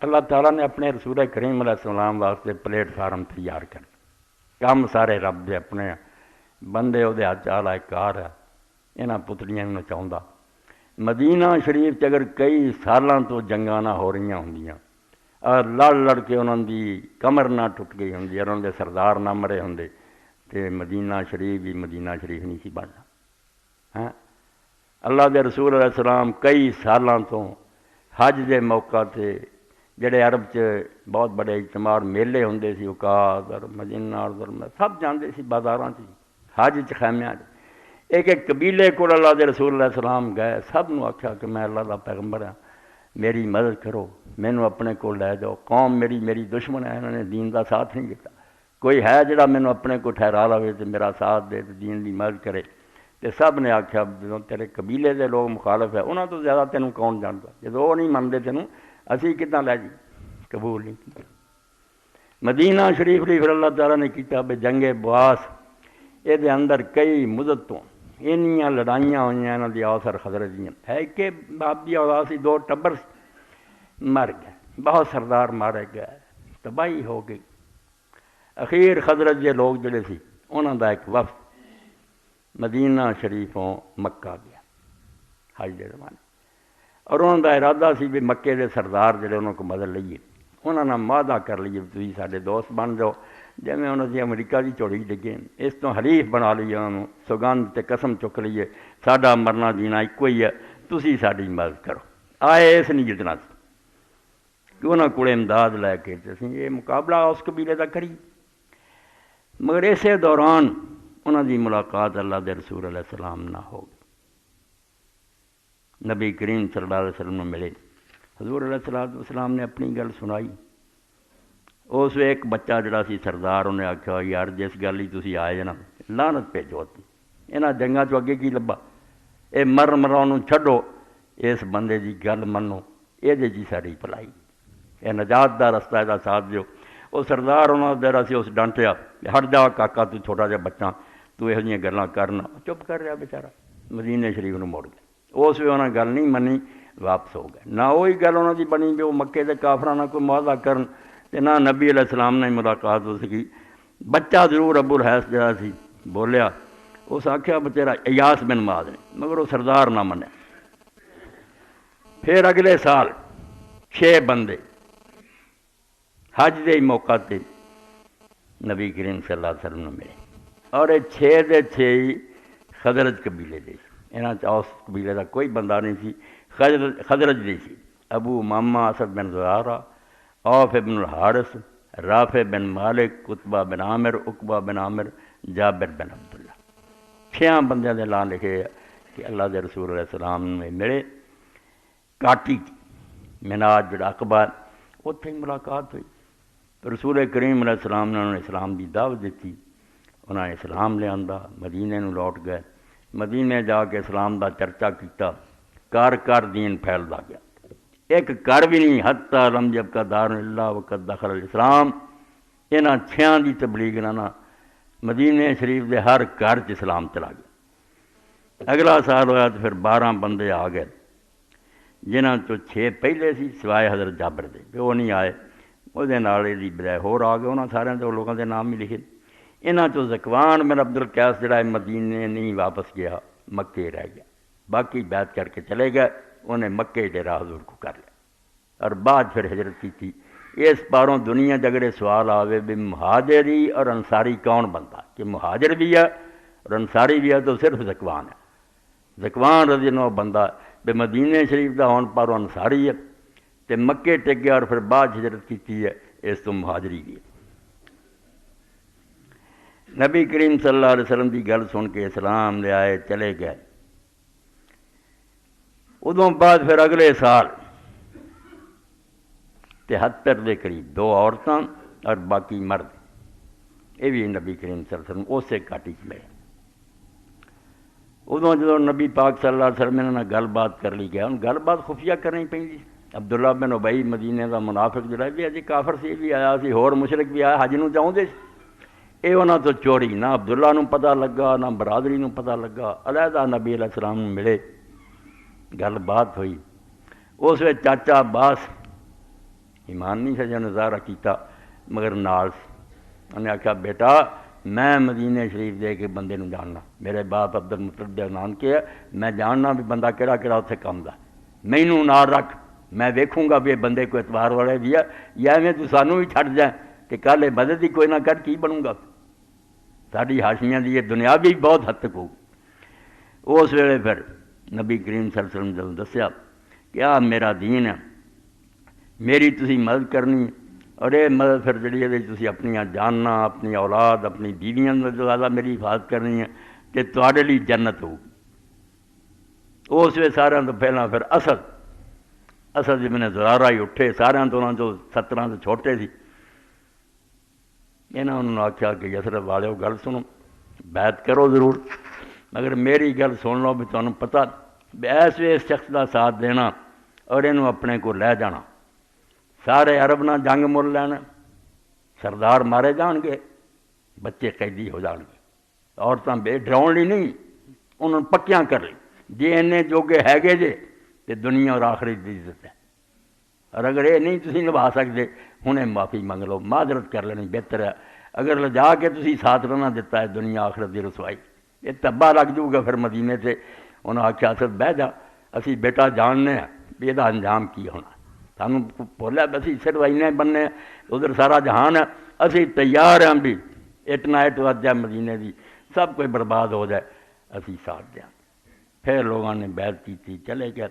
اللہ تعالیٰ نے اپنے رسول کریم علیہ السلام واسطے پلیٹ فارم تیار کر، کام سارے رب دے اپنے بندے وہ ہاتھ والا کار ہے، یہاں پتلیاں نچاؤں۔ مدینہ شریف اگر کئی سالاں تو جنگاں نہ ہو رہی ہوں اور لڑ کے انہوں دی کمر نہ ٹوٹ گئی ہوں اور انہوں دے سردار نہ مرے ہوں تو مدینہ شریف بھی مدینہ شریف نہیں سی بننا۔ ہاں اللہ دے رسول علیہ السلام کئی سالاں تو حج دے موقع تے جڑے عرب چ بہت بڑے اجتماع میلے ہوں سی، اوقات اور مدینہ اور سب جاندے سی بازاراں چ حج چ خیمیاں ایک ایک قبیلے کو اللہ دے رسول علیہ السلام گئے، سب نو آکھیا کہ میں اللہ دا پیغمبر ہاں، میری مدد کرو، مینوں اپنے کو لے جاؤ، قوم میری دشمن ہے، انہوں نے دین دا ساتھ نہیں دیتا، کوئی ہے جڑا مینوں اپنے کو ٹھہرا لوے تے میرا ساتھ دے تے دین دی مدد کرے۔ تے سب نے آکھیا جدوں تیرے قبیلے دے لوگ مخالف ہے انہاں تو زیادہ تینوں کون جانتا، جدوں وہ نہیں منتے تینوں اسی کتنا لے جی، قبول نہیں کیا۔ مدینہ شریف لی پھر اللہ تعالیٰ نے کیتا بے جنگ بواس، یہ دے اندر کئی مدت تو انیاں لڑائیاں ہوئیں انہاں دی اوس اور خزرج دیاں، ہے کہ باپ دی اولاد سی، 2 ٹبر مر گئے، بہت سردار مارے گئے، تباہی ہو گئی۔ اخیر خزرج دے لوگ جڑے سی انہاں دا ایک وفد مدینہ شریفوں مکہ گیا حج دے زمانے، اور انہوں دا ارادہ سی بھی مکے دے سردار جڑے انہوں کو مدد لئیے، انہوں نے معاہدہ کر لیے تسی ساڈے دوست بن جاؤ، جی میں انہوں نے امریکہ کی چوڑی ڈگے اس تو حریف بنا لیے، انہوں سوگند تے قسم چک لیے ساڈا مرنا جینا ایک ہی ہے، تسی ساڈی مدد کرو۔ آئے اس نہیں جتنا سی کہ انہوں کو امداد لے کے یہ مقابلہ اس قبیلے کا کری، مگر اسے دوران انہوں دی ملاقات اللہ دے رسول علیہ السلام نہ ہو گئی۔ نبی کریم صلی اللہ علیہ وسلم ملے، حضور علیہ السلام نے اپنی گل سنائی۔ اس ایک بچہ جڑا سی سردار انہیں آکھیا یار جس گل ہی تسی آئے جے نا لعنت بھیجو، انہاں جنگاں چ اگے کی لبا، اے مراؤن چھڈو، اس بندے دی گل منو، یہ جی ساری بھلائی، یہ نجات دا رستہ دا ساتھ دیو۔ وہ سردار انہوں نے سی اس ڈانٹیا، ہٹ جا کاکا تو چھوٹا جہا بچہ، تو یہ جہاں گلاں کرنا، چپ کر رہا بیچارہ، مدینے شریف نو مڑ گیا۔ اس وی انہوں نے گل نہیں منی، واپس ہو گئے، نہ وہی گل انہوں دی بنی بھی وہ مکے دے کافراں نال کوئی معاہدہ کرن تے نہ نبی علیہ السلام نے ملاقات ہو سکی۔ بچہ ضرور ابو الحیث جہاں سی بولیا، اس آکھیا بچارا ایاس بن معاذ نے، مگر وہ سردار نہ منیا۔ پھر اگلے سال 6 بندے حج دے موقع تے نبی کریم صلی اللہ علیہ وسلم نے ملے، اور یہ 6 دے 6 ہی خزرج قبیلے دے سی، یہاں اوس قبیلے کا کوئی بندہ نہیں سی، خزرج دے سی۔ ابو امامہ اسد بن زرارہ، عوف بن الحارث، رافع بن مالک، قطبہ بن عامر، عقبہ بن عامر، جابر بن عبداللہ، 6 بندیاں دے نام لکھے کہ اللہ دے رسول علیہ السلام نے ملے کاٹی مناج جڑا عقبہ اتھے ملاقات ہوئی۔ تو رسول کریم علیہ السلام نے انہوں نے اسلام دی دعوت دیتی، انہوں نے اسلام لے آندا، مدینے نو لوٹ گئے، مدینے جا کے اسلام دا چرچا کیتا، کار دین پھیلدا گیا، ایک گھر بھی نہیں حتی لم یبقى دار الا وقد دخل الاسلام، انہاں 6 دی تبلیغ نہ مدینے شریف دے ہر گھر چ اسلام چلا گیا۔ اگلا سال ہوا تو پھر 12 بندے آ گئے، جنہاں تو 6 پہلے سی سوائے حضرت جابر دے، وہ نہیں آئے، وہ دی بجائے ہور آ گئے، انہاں سارے تو لوگوں کے نام ہی لکھے۔ انہاں تو ذکوان بن عبد القیس جڑا مدینے نہیں واپس گیا، مکے رہ گیا، باقی بیعت کر کے چلے گئے، انہیں مکے ڈیرا حضور کو کر لیا اور بعد پھر ہجرت کی تھی۔ اس پاروں دنیا جگڑے سوال آوے بھی مہاجری اور انصاری کون بنتا، کہ مہاجر بھی ہے اور انصاری بھی ہے تو صرف ذکوان ہے۔ ذکوان رضی اللہ عنہ بندہ بے مدینے شریف دا ہون پاروں انصاری ہے تے مکے ٹک گیا اور پھر بعد ہجرت کی ہے، اس تو مہاجری بھی ہے۔ نبی کریم صلی اللہ علیہ وسلم کی گل سن کے اسلام لے آئے، چلے گئے۔ ادوں بعد پھر اگلے سال 73 دے قریب 2 عورتاں اور باقی مرد، یہ بھی نبی کریم صلی اللہ علیہ وسلم اسے کاٹی چ ملے۔ ادوں جدوں نبی پاک صلی اللہ علیہ وسلم انہوں نے گل بات کر لی گیا، ان گل بات خفیہ کرنی پی۔ عبداللہ بن ابئی مدینے کا منافق جڑا بھی اجی کافر سی بھی آیا سی، ہور مشرک بھی آیا، حج نوں چاہتے سی، یہ انہوں تو چوری نہ عبداللہ نوں پتہ لگا نہ برادری نوں پتہ لگا، علیحدہ نبی علیہ السلام نوں ملے، گل بات ہوئی۔ اس وقت چاچا عباس ایمان نہیں سجا نظارہ کیتا مگر نال سی، انہیں آخیا بیٹا میں مدینے شریف دے کے بندے نوں جاننا، میرے باپ عبد المطلب دے نانکے ہے، میں جاننا بھی بندہ کہڑا کہڑا اتنے کام دا، مینوں نال رکھ، میں ویکھوں گا بھی یہ بندے کو اعتبار والے بھی ہے یا ایویں تو سانوں بھی چھڈ جائیں کہ کل یہ مدد ہی کوئی نہ کر کی بنوں گا، ساری ہاشمیاں دی یہ دنیا بھی بہت حد تک ہوگی۔ اس ویلے پھر نبی کریم صلی اللہ علیہ وسلم جب دسیا کہ آ میرا دین ہے، میری تسی مدد کرنی اور یہ مدد پھر جڑی ہے تسی اپنی جاننا، اپنی اولاد، اپنی بیویاں زیادہ میری حفاظت کرنی ہے کہ تواڈے لیے جنت ہوگی۔ اس وقت سارے تو پہلا پھر اسد ابن زرارہ ہی اٹھے، سارے تو انہوں جو 17 تو چھوٹے سی، انہوں نے آخیا کہ یثرب والے گل سنو، بیعت کرو ضرور مگر میری گل سن لو بھی تمہیں پتہ ایسے اس شخص کا ساتھ دینا اور انہوں اپنے کو لے جانا، سارے عرب نہ جنگ مل لینا، سردار مارے جان گے، بچے قیدی ہو جان گے، عورتیں بے ڈراؤن لی نہیں، انہوں نے پکیاں کر لی جی اینے جوگے ہے گے جے تو دنیا اور آخرت دی عزت ہے، اور اگر یہ نہیں تسی نبھا سکتے ہنے معافی منگ لو، معذرت کر لینی بہتر ہے، اگر لجا کے تسی ساتھ رہنا دیتا ہے دنیا آخرت دی رسوائی، یہ تبا لگ جاؤ گا۔ پھر مدینے سے انہوں نے آخیا اسد بہ جا، اسی بیٹا جاننے ہیں بھی یہ انجام کی ہونا، سانوں بولیا اسی صرف اینے بننے ادھر سارا جہان ہے، اسی تیار ہیں بھی اٹنا اٹ وج جائے مدینے دی، سب کوئی برباد ہو جائے اسی ساتھ دیں۔ پھر لوگوں نے بیعت کی تھی، چلے گئے،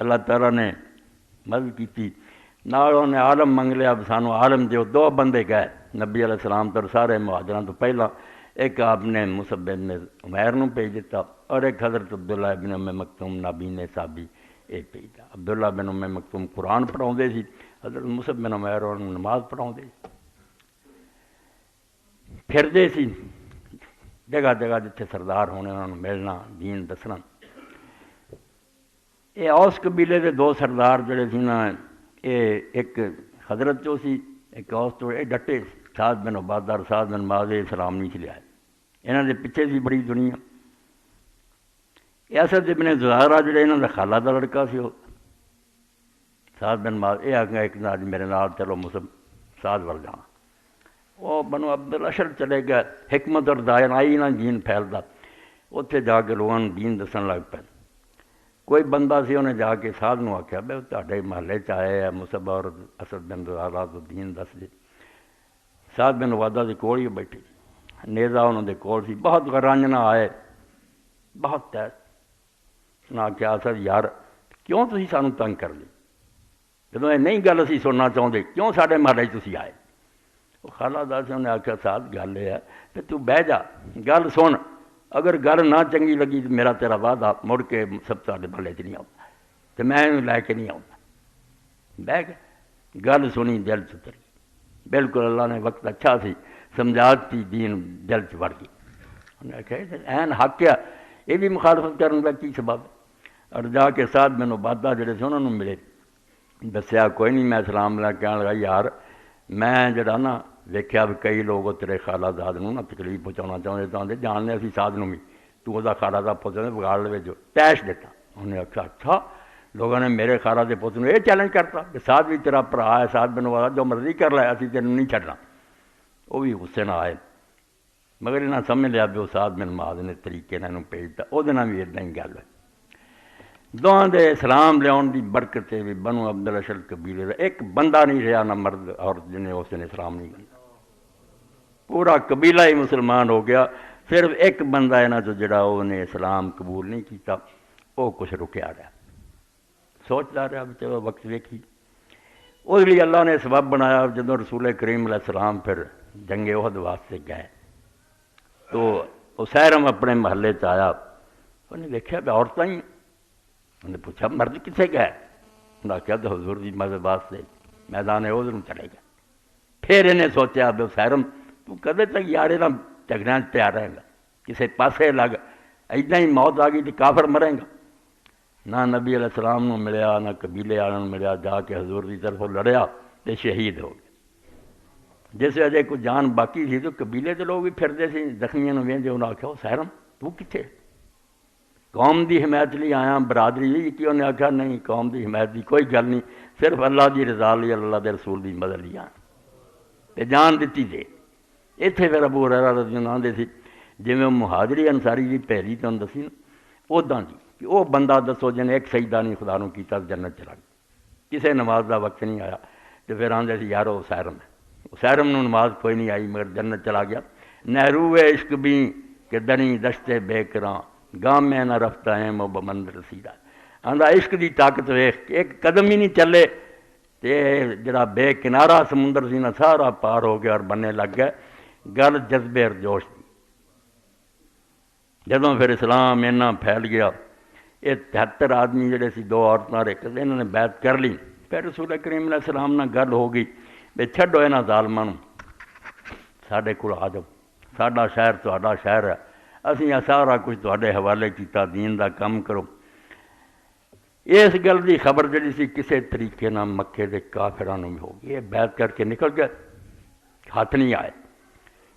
اللہ تعالیٰ نے مدد کی تھی، نالوں نے عالم منگ لیا، سانوں عالم دیو۔ 2 بندے گئے نبی علیہ السلام تو سارے مہاجران تو پہلا، ایک آپ نے مصعب بن عمیر نوں بھیج دیتا اور ایک حضرت عبداللہ بن ام مکتوم نابینے صحابی یہ بھیجا۔ عبداللہ بن ام مکتوم قرآن پڑھاؤندے سی، حضرت مصعب بن عمیر اور نماز پڑھاؤندے سی، پھردے سی جگہ جگہ جتھے سردار ہونے انہوں نے ملنا، دین دسنا۔ یہ اوس قبیلے دے 2 سردار جڑے سی نا، یہ ایک حضرت جو سی ایک اوس تو یہ ڈٹے سعد بن عبادہ اور سعد بن معاذ اسلام نہیں چلے آئے، انہوں دے پیچھے سی بڑی دنیا۔ یہ اسد ابن زرارہ جڑے انہوں نے خالہ دا لڑکا سی، وہ سعد بن معاذ یہ آگے ایک نال میرے نال چلو مصعب سعد ول جانا، وہ بنو عبد الاشر چلے گئے، حکمت اور دانائی نہ دین پھیلدا، اتنے جا کے لوگوں دین دسن لگ پے۔ کوئی بندہ سی انہیں جا کے سعد نوں آخیا بھائی تہاڈے محلے چ آئے ہے مصعب اور اسد بن زرارہ تو دین دس دے۔ سعد بن عبادہ دے کول ہی بیٹھے، نیزا انہوں دے کول سی، بہت غرانجنا آئے، بہت تیز۔ انہاں آخیا اسد یار کیوں تسی سانوں تنگ کر لی، جدوں یہ نہیں گل اسی سننا چاہتے کیوں ساڈے محلے تسی آئے؟ وہ خالہ دا سی، انہیں آخیا سعد گل یہ ہے کہ تو بہ جا، گل سن، اگر گل نہ چنگی لگی تو میرا تیرا وعدہ مڑ کے سب ساڈے محلے چ نہیں آتا تو میں لے کے نہیں آتا۔ بہ گئے، گل سنی، دل چ اتری، بالکل اللہ نے وقت اچھا سی سمجھاتی، دین دل چ وڑ گئی۔ انہیں آخیا این حق ہے، یہ بھی مخالفت کرنے کا کی سبب؟ اور جا کے سعد بن عبادہ جڑے سے انہوں نے ملے، دسیا کوئی نہیں، میں سلام لے کہنے لگا یار میں جڑا نا ویکھیا بھی کئی لوگ تیرے خالہ زاد نوں نا تکلیف پہنچانا چاہتے جاننے اسی سعد نوں بھی تو وہ کھاڑا کا پتر بگاڑ لے جو تیش دیتا. انہیں آخیا اچھا لوگوں نے میرے خارا کے پتر یہ چیلنج کرتا کہ سعد بھی تیرا بھرا ہے, سعد بن عبادہ جو مرضی کر لیا اسی تینوں نہیں چھڈنا. وہ بھی غصے نہ آئے مگر انہیں سمجھ لیا بھی وہ سعد بن معاذ نے طریقے نے انہوں بھیجتا. وہ بھی ادا ہی گل ہے. دونوں دے اسلام لیاؤن دی برکت بھی بنو عبد الاشل قبیلے کا ایک بندہ نہیں رہا نہ مرد عورت جنہیں اس نے اسلام نہیں بنتا. پورا قبیلہ ہی مسلمان ہو گیا. صرف ایک بندہ ہے نا جو جڑا وہ نے اسلام قبول نہیں کیتا, وہ کچھ رکیا رہا, سوچتا رہا بھی چلو وقت ویکھی. اس لیے اللہ نے سبب بنایا جدوں رسول کریم علیہ السلام پھر جنگ احد واسطے گئے تو اسیرم اپنے محلے چ آیا. انہیں دیکھا بھی عورتیں ہی. انہیں پوچھا مرد کتنے گئے؟ انہیں آخیا تو حضور دی مدد واسطے میدان احد میں چلے گئے. پھر انہیں سوچا بھی اسیرم تو کدے تک یار یہاں جھگڑیاں تیار رہے گا, کسی پاسے لگ ایدا ہی موت آ گئی تو کافر مرے گا. نہ نبی علیہ السلام نو ملیا نہ قبیلے والوں ملیا, جا کے حضور کی طرف لڑیا تو شہید ہو گیا. جس وجہ کوئی جان باقی تھی تو قبیلے کے لوگ بھی پھرتے سی زخمیاں نو ویندے. انہیں آخیا سیرم تو کتنے قوم دی حمایت لیے آیا برادری لی کی؟ انہیں آخیا نہیں قوم دی حمایت دی کوئی گل نہیں, صرف اللہ دی رضا لی اللہ دے رسول دی مدد لی آیا تے جان دیتی دے. اتنے پھر ابو ہریرہ رضی اللہ عنہ سی جی مہاجری انصاری کی پہلی تمہیں دسی نا ادا دی کہ وہ بندہ دسو جن ایک سجدہ نہیں خدا نو کیتا جنت چلا گیا. کسی نماز کا وقت نہیں آیا تو پھر آدھے سی یار وہ سیرم ہے. سیرم نو نماز کوئی نہیں آئی مگر جنت چلا گیا. نہرو عشق بھی کہ دنی دشتے بے کراں گام میں نہ رفتہ ہے وہ بمند رسیدہ. آدھا عشق دی طاقت ویخ ایک قدم ہی نہیں چلے تے جڑا بے کنارہ سمندر سی نا سارا پار ہو گیا اور بننے لگ گئے. گل جذبے اور جوش دی. جدوں پھر اسلام اینا پھیل گیا, یہ 73 آدمی جڑے سی, 2 عورتیں ایک انہوں نے بیعت کر لی. پھر رسول کریم علیہ السلام نہ گل ہو گئی بھی چھڈو یہاں ظالماں نوں, ساڈے کول آ جاؤ, ساڈا شہر تہاڈا شہر ہے, اسی سارا کچھ تہاڈے حوالے کیتا, دین دا کم کرو. اس گل دی خبر جڑی سی کسے طریقے نال مکے دے کافراں نوں ہو گئی. یہ بیعت کر کے نکل گئے, ہاتھ نہیں آئے.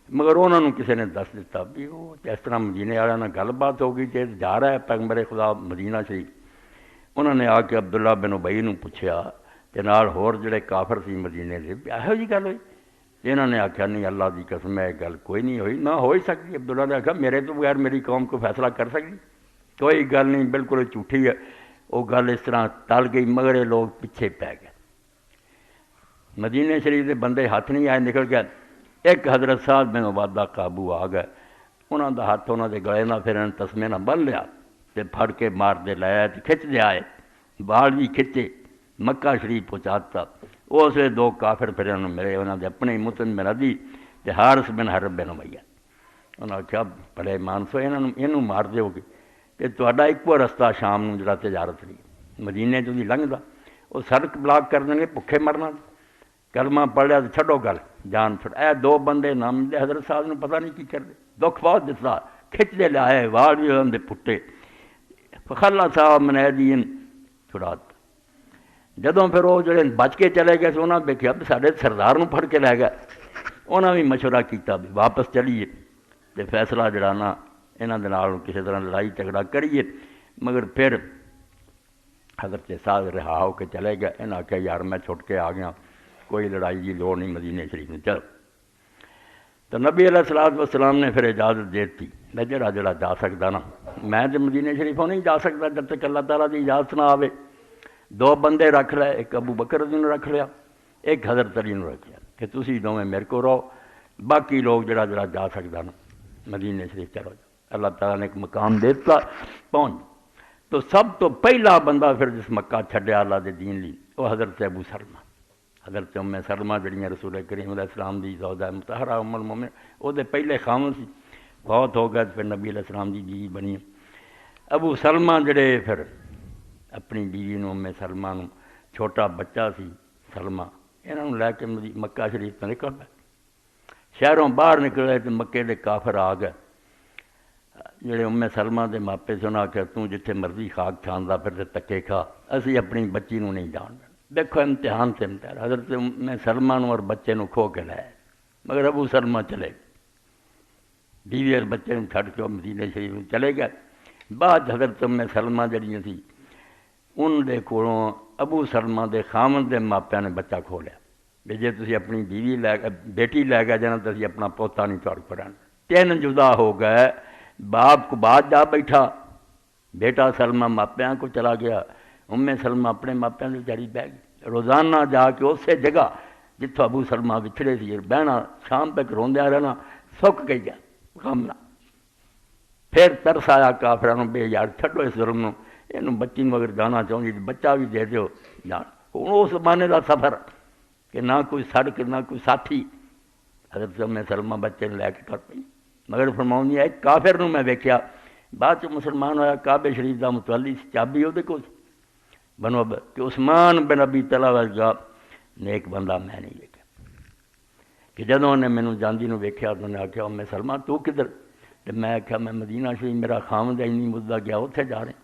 مگر انہوں نے کسی نے دس دیتا بھی وہ جس طرح مدینے والوں نے گل بات ہو گئی کہ جا رہا ہے پیغمبر خدا مدینہ شریف. انہوں نے آ کے عبداللہ بن ابئی نوں پوچھا تے نال ہور جڑے کافر سی مدینے دے یہو جی گل ہوئی. انہوں نے آخیا نہیں اللہ دی قسم ہے گل کوئی نہیں ہوئی, نہ ہو ہی سکتی. عبداللہ نے آخیا میرے تو بغیر میری قوم کو فیصلہ کر سکتی کوئی گل نہیں, بالکل جھوٹھی ہے. وہ گل اس طرح ٹل گئی مگر یہ لوگ پیچھے پی گئے. مدینے شریف کے بندے ہاتھ نہیں آئے, نکل گئے. ایک حضرت سعد بن عبادہ قابو آ گئے. انہوں دا ہاتھ انہوں دے گلے نہ پھر تسمے نہ بن لیا تے پھڑ کے مار دے لایا تے کھچ دے آئے. بال بھی کھچے مکہ شریف پہنچاتا. اس ویلے 2 کافر پھر انہوں ملے, انہوں دے اپنے مطعم بن عدی تے حارث بن حرب بن امیہ. انہوں نے کہا بڑے مانسو انہوں مار دیو گے تے تہاڈا ایکو رستہ شام نوں جڑا تجارت لی مدینے چوں دی لنگدا وہ سڑک بلاک کر دیں گے, بھکھے مرنا. کلمہ پڑھ لیا تو چھڈو گل جان چھوڑ. اے 2 بندے نہ ملے حضرت صاحب نے پتہ نہیں کی کرتے, دکھ بہت دستا کھچ دے لائے وال بھی انہوں دے پٹے. فخلا صاحب منیدین چھڑا. جدوں پھر وہ جڑے بچ کے چلے گئے انہوں نے دیکھا بھی سارے سردار نوں پھڑ کے لے گئے. انہوں بھی مشورہ کیتا بھی واپس چلیے تے فیصلہ جڑا نا یہاں دے نال کسی طرح لڑائی جھگڑا کریے. مگر پھر حضرت صاحب رہا ہو کے چلے گئے. انہوں نے آخیا یار میں چھٹ کے آ گیا, کوئی لڑائی کی لوڑ نہیں مدینے شریف میں چلو. تو نبی علیہ الصلوۃ والسلام نے پھر اجازت دے دی میں جڑا جا سکتا نا میں تو مدینے شریفوں نہیں جا سکتا جب تک اللہ تعالیٰ کی اجازت نہ آئے. 2 بندے رکھ لے, ایک ابو بکر رضی اللہ عنہ رکھ لیا, ایک حضرت علی نے رکھ لیا کہ تسی دونوں میرے کو رہو, باقی لوگ جڑا جا سکتا نا مدینے شریف چلو جاؤ. اللہ تعالیٰ نے ایک مقام دیتا پہنچ. تو سب تو پہلا بندہ پھر جس مکہ چھڈیا اللہ دے دین لی وہ حضرت ابو سلمہ. حضرت ام سلمہ جڑیاں رسول کریم علیہ السلام دی زوجہ مطہرہ ام المومنین وہ دے پہلے خامن سی, بہت ہو گئے. پھر نبی علیہ السلام دی بیوی بنی. ابو سلمہ جڑے پھر اپنی بیوی نو ام سلمہ نو چھوٹا بچہ سی سلمہ, انہوں لے کے مکہ شریف تو نکل پئے. شہروں باہر نکلے تو مکے دے کافر آ گئے جڑے ام سلمہ دے ماپے سے. انہوں نے آخیا توں جتھے مرضی خاک کھاندا پھر تے تکے کھا, اسی اپنی بچی نو نہیں جان دینا. دیکھو امتحان سے امتحان. حضرت ام سلمہ نو اور بچے نو کھو کے لائے مگر ابو سلمہ چلے. بیوی اور بچے نے چھڈ کے مدینے شریف میں چلے گئے۔ بعد حضرت ام سلمہ جڑیاں سی ان دے کولوں ابو سلمہ دے خامن دے ماپیاں نے بچہ کھو لیا بھی جے تسی اپنی بیوی لے بیٹی لے گئے جانا تسی اپنا پوتا نہیں تواڈے کول رہنا۔ تین جدا ہو گئے، باپ کو بعد جا بیٹھا، بیٹا سلمہ ماپیاں کو چلا گیا، ام سلمہ اپنے ماپیاں دے بیچاری بہ گئی۔ روزانہ جا کے اسی جگہ جتھوں ابو سلمہ وچھڑے سی بہنا، شام تک روندیا رہنا، سک گئی گیا غم نہ۔ پھر ترس آیا کافراں بے یار چھڈو اس ظلم نو، اینوں بچی نوں اگر جانا چاہندی بچہ بھی دے دیو جان۔ ہن اس زمانے دا سفر کہ نہ کوئی سڑک نہ کوئی ساتھی، حضرت ام سلمہ بچے لے کے ٹر پئی۔ مگر فرماؤندی ہے کافر نوں میں ویکھیا بعد چ مسلمان ہویا، کعبے شریف دا متولی سی، چابی اودے کول بنو کہ عثمان بن ابی طلحہ ورگا نیک بندہ میں نہیں ویکھیا۔ کہ جدوں انہیں مینوں جاندی نوں ویکھیا تو انہیں آکھیا ام سلمہ تو کدھر؟ تے میں آکھیا میں مدینہ شریف میرا خامد اینی مدہ گیا اتھے جا رہے۔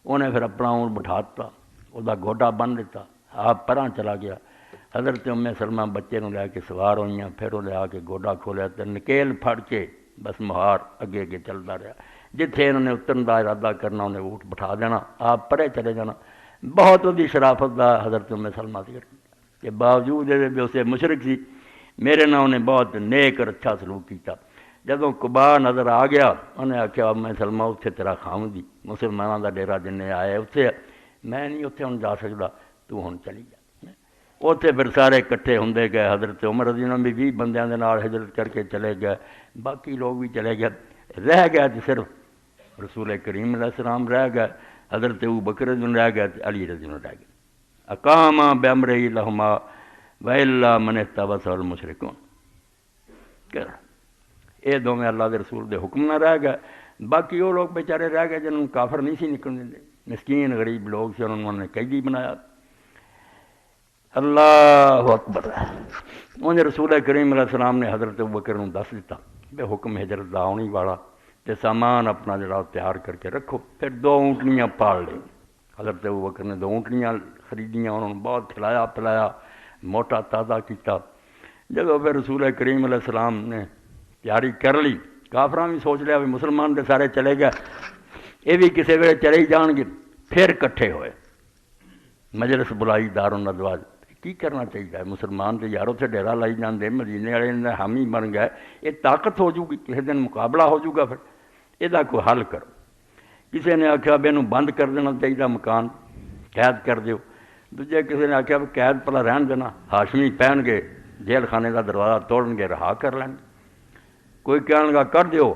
انہیں پھر اپنا اون بٹھا دتا، وہ گوڈا بن دیتا، آپ پراں چلا گیا۔ حضرت ام سلمہ بچے نوں لے کے سوار ہوئیاں، پھر انہیں آ کے گوڈا کھولیا تے نکیل پھڑ کے بس مہار اگے اگے چلتا رہا۔ جتھے انہوں نے اترن کا ارادہ کرنا انہیں اونٹ بٹھا دینا، آپ پرے چلے جانا۔ بہت وڈی شرافت دا حضرت ام سلمہ ذکر کہ باوجود بھی اسے مشرک سی، میرے نال انہیں بہت نیک اور اچھا سلوک کیتا۔ جدوں قباء نظر آ گیا انہیں آکھیا ام سلمہ اتھے تیرا خامدی مسلمانوں دا ڈیرا جنے آئے اتھے، میں نہیں اتھے ہن جا سکدا، تو ہن چلی جا۔ اتھے پھر سارے اکٹھے ہوندے گئے، حضرت عمر رضی اللہ عنہ بھی 20 بندیاں دے نال ہجرت کر کے چلے گئے، باقی لوگ بھی چلے گئے، رہ گئے تو صرف رسول کریم علیہ السلام رہ گئے، حضرت ابوبکر رضی اللہ عنہ رہ گئے، علی رضی اللہ عنہ رہ گئے۔ اقام بامرہ لہما والا من اتبع المشرکون، یہ دونوں اللہ کے رسول دے حکم نہ رہ گئے۔ باقی وہ لوگ بیچارے رہ گئے جنہوں کافر نہیں سی نکلنے دے، مسکین غریب لوگ سے انہوں نے قیدی بنایا۔ اللہ اکبر۔ انہیں رسول کریم علیہ السلام نے حضرت ابوبکر نوں دس دیتا بے حکم ہجرت دا آنے والا، تے سامان اپنا جڑا تیار کر کے رکھو۔ پھر 2 اونٹنیاں پال لی، حضرت ابوبکر نے 2 اونٹنیاں خریدیاں، انہوں نے بہت کھلایا پلایا، موٹا تازہ کیتا۔ جب پھر رسول کریم علیہ السلام نے تیاری کر لی، کافراں بھی سوچ لیا بھی مسلمان دے سارے چلے گئے، یہ بھی کسی ویلے چلے ہی جان گے۔ پھر کٹھے ہوئے، مجلس بلائی دار الندوہ، کی کرنا چاہیے؟ مسلمان تو یار اتنے ڈیرا لائی جاندے، مدینے والے نے حامی بن گئے، یہ طاقت ہو جائے گی، کسی دن مقابلہ ہو جائے گا، پھر یہ کوئی حل کرو۔ کسی نے آخیا بھی یہ بند کر دینا چاہیے، مکان قید کر دیو۔ دوجے کسی نے آخیا بھی قید پلا رہن دینا، ہاشمی پہن گے جیل خانے کا دروازہ توڑن گے، رہا کر لیں۔ کوئی کہنے گا کر دیو،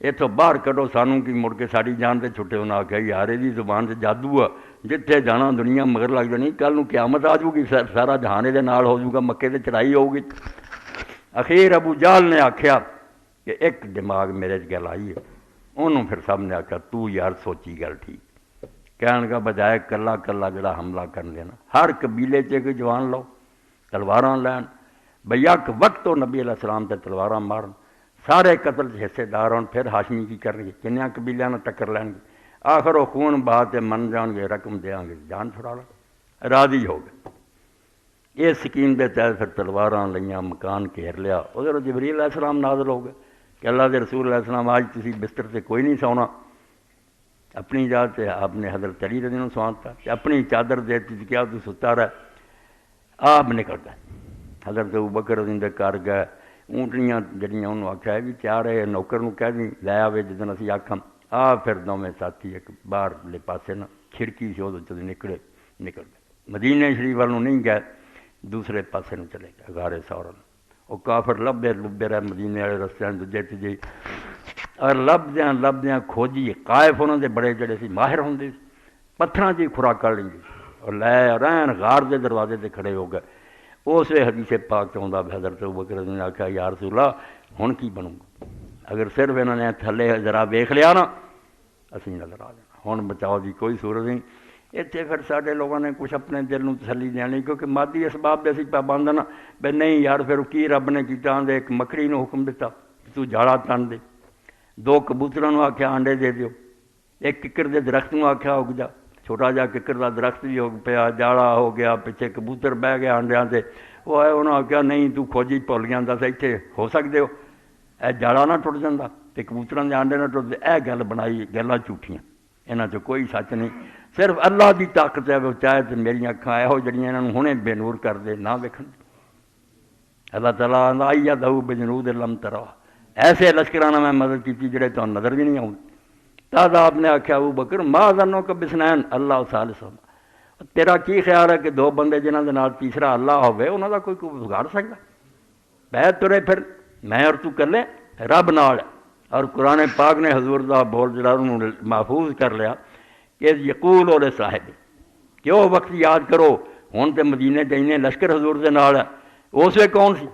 اتوں باہر کڈو سانوں کی، مڑ کے ساری جان تے چھٹے۔ انہیں آخیا یار یہ زبان سے جادو آ، جتھے جانا دنیا مگر لگ جانی، کل نوں قیامت آ جائے گی، سارا جہان یہ نال ہو جائے گا، مکے تے چڑھائی ہوگی۔ اخیر ابو جہل نے آخیا کہ ایک دماغ میرے گل آئی ہے، انہوں پھر سب نے آخیا تو یار سوچی گل ٹھیک۔ کہنے کا بجائے کلا کلا جڑا حملہ کر دینا، ہر قبیلے چ کوئی جوان لو، تلواراں لین، بھئی یک وقت تو نبی علیہ السلام تے تلواراں مارن، سارے قتل حصے دار ہون۔ پھر ہاشمی کی کرن گے، کنیاں قبیلیاں نال ٹکر لین گے، آخر وہ خون بہا تے من جان گے، رقم دیاں گے، جان چھڑا لو، راضی ہو گئے۔ اس سکیم دے تحت پھر تلواراں لئیاں، مکان گھیر لیا۔ ادھر جبریل علیہ السلام نازل ہو گئے کہ اللہ کے رسول علیہ السلام آج تسی بستر سے کوئی نہیں سونا، اپنی اجازت سے آپ نے حضرت علی رضی اللہ عنہ سوانتا، اپنی چادر دیتی تھی، کیا تو ستا رہا۔ آپ نکل گئے، حضرت ابوبکر رضی اللہ عنہ گھر گئے، اونٹنیاں جڑیاں انہوں آخیا بھی تیار ہے، نوکر نوں کہہ دیں لے آوے جدن اسی آکھاں۔ پھر دونوں ساتھی ایک باہر لے پاسے نا کھڑکی سے وہ نکل گئے، مدینے شریف والوں نہیں گئے، دوسرے پاسے نوں چلے گئے، غار ثور۔ وہ کافر لبے رہے مدینے والے رستے دوجے تیجے، اور لبدیاں کھوجی قائف انہوں دے بڑے جڑے سی ماہر ہوندے، پتھراں دی خوراک کر لیں اور لے رہن غار دے دروازے تے کھڑے ہو گئے۔ اس حدیث پاک چاہتا حضرت ابوبکر نے آخیا یا رسول اللہ ہن کی بنوں گا، اگر صرف انہوں نے تھلے ذرا ویکھ لیا نا اسی نظر آ جانا، ہن بچاؤ دی کوئی صورت نہیں۔ اتنے پھر سارے لوگوں نے کچھ اپنے دل نوں تسلی دینی، کیونکہ مادی اسباب دے اسی پابند نا، بھئی نہیں یار پھر کی رب نے کیتا، آندے ایک مکڑی نوں حکم دیتا تو جاڑا تن دے، 2 کبوتراں نوں آکھیا انڈے دے دیو، ایک ککر دے درخت نوں آکھیا اگ جا، چھوٹا جا ککر دا درخت بھی اگ پیا، جاڑا ہو گیا، پیچھے کبوتر بہ گیا انڈیاں تے۔ وہ آئے انہوں نے آخیا نہیں تو کھوجی بھول گیا، دس اتنے ہو سکتے ہو؟ اے جالا نہ ٹوٹ جاتا تے کبوتراں دے آنڈے نہ ٹوٹتے، اے گل بنائی گلاں جھوٹیاں، انہاں چ کوئی سچ نہیں، صرف اللہ دی طاقت ہے، وہ چاہے تے میریاں اکھاں یہو جڑیاں انہاں نوں ہنے بے نور کر دے نہ ویکھن۔ اللہ تعالیٰ آندا ایدہو بجنود لم تروا، ایسے لشکراں نال میں مدد کیتی جڑے تانوں نظر بھی نہیں آؤں۔ تد آپ نے آخیا ابو بکر ما ظنک بسنین اللہ ثالثہما، تیرا کی خیال ہے کہ دو بندے جنہاں دے نال تیسرا اللہ ہوے انہاں دا کوئی بگاڑ سکدا؟ پہ ترے پھر میں اور تو کلے رب نال۔ اور قرآن پاک نے حضور دا بول جڑا انہوں محفوظ کر لیا کہ یقول اور صاحب کہ وہ وقت یاد کرو ہن تے مدینے تے لشکر حضور دے نال ہے، اس وقت کون سی؟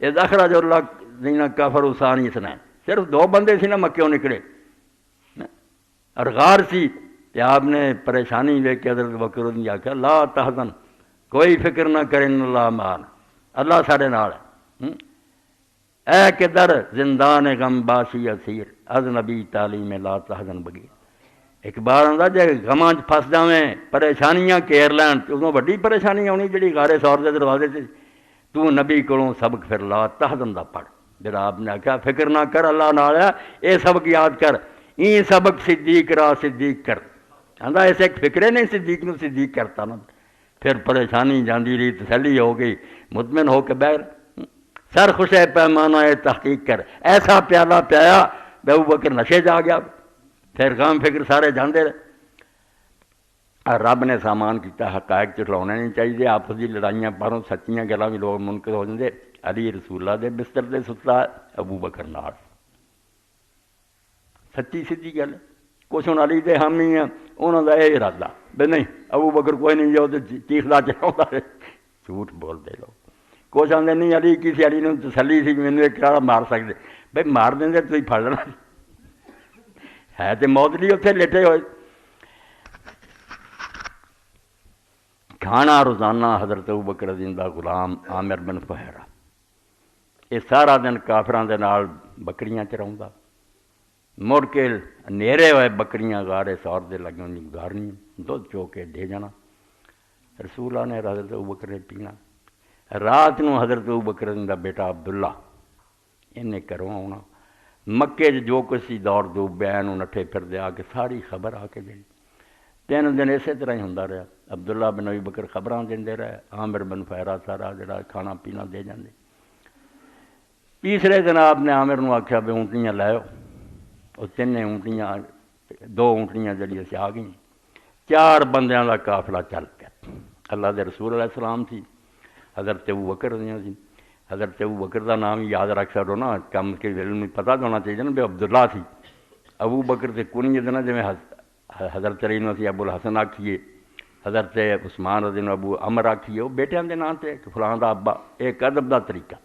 اذ اخرج اللہ الذین کفروا ثانی اثنین، صرف دو بندے سی نا مکیوں نکلے اور غار سی، تے آپ نے پریشانی ویکھ کے حضرت بکر نے آخیا لا تحزن، کوئی فکر نہ کریں اللہ معنا، اللہ سارے نال ہے۔ اے کہ در زندان غم باسی اسیر از نبی تعلیم لا تحزن بغیر، ایک بار آندا جے غماں پھس جاویں پریشانیاں گھیر لین تے ادوں وڈی پریشانی آنی جڑی غار ثور دے دروازے تے تو نبی کولوں سبق پھر لا تحزن دا پڑھ، جڑا آپ نے آخیا فکر نہ کر اللہ نال ہے، اے سبق یاد کر، این سبق صدیق را صدیق کر، آندا ایسے ایک فکرے نہیں صدیق نو صدیق کرتا نا، پھر پریشانی جاندی رہی، تسلی ہو گئی، مطمئن ہو کے بیٹھ، سر خوش پیمانہ تحقیق کر، ایسا پیالہ پیا بے ابو بکر نشے جا گیا، پھر غم فکر سارے جاندے رہے۔ اور رب نے سامان کیتا حقائق چٹلانے نہیں چاہیے، آپس کی لڑائیاں پاروں سچیاں گلاں بھی لوگ منکر ہو جاندے۔ علی رسول اللہ دے بستر دے ستا ابو بکر نال، سچی سیدھی گل، کچھ ہن علی دے حامی ہیں انہاں دا یہ ارادہ بے نہیں ابو بکر کوئی نہیں جو چیخدا چلاوندا ہے، جھوٹ بولدے لوگ، کچھ آندے نہیں علی کسی علی نے تسلی سی مینوں ایک کہڑا مار سکدے، بھئی مار دیندے تسی پھڑ لینا ہے تے موت نہیں اتنے لیٹے ہوئے۔ کھانا روزانہ حضرت ابوبکر رضی دا غلام عامر بن فہیرہ، یہ سارا دن کافراں دے نال بکریاں چراؤندا، مڑ کے نیرے ہوئے بکریاں غارے ثور دے لگے گارنی دودھ چو کے دے جانا، رسول اللہ نے حضرت ابوبکر نے پینا۔ رات نو حضرت ابوبکر دا بیٹا عبداللہ انہیں گھروں آنا، مکے جو کچھ سی دور دو بین نٹھے پھر دے آ کے ساری خبر آ کے دے، 3 دن اسی طرح ہی ہوندا رہا۔ عبداللہ بن ابی بکر خبراں دیندے رہے، عامر بن فہیرہ سارا جڑا کھانا پینا دے جاندے۔ تیسرے دن آپ نے عامر نو آکھیا بے اونٹنیاں لے آؤ، وہ 3 اونٹنیاں 2 اونٹنیاں جڑیاں سی آ گئیں، 4 بندیاں دا قافلہ چل پیا۔ اللہ دے رسول علیہ السلام سی، حضرت ابوبکر سی، حضرت ابوبکر دا نام یاد رکھ سکو نا، کم کے علم پتہ ہونا چاہیے نا بھی عبداللہ سی، ابو بکر سے کنی دینا جی حضرت علی نو سی ابو الحسن آکھیے، حضرت عثمان رضی اللہ ابو عمر آکھیے، وہ بیٹیاں دے نام تے فلاں دا ابا، ایک ادب دا طریقہ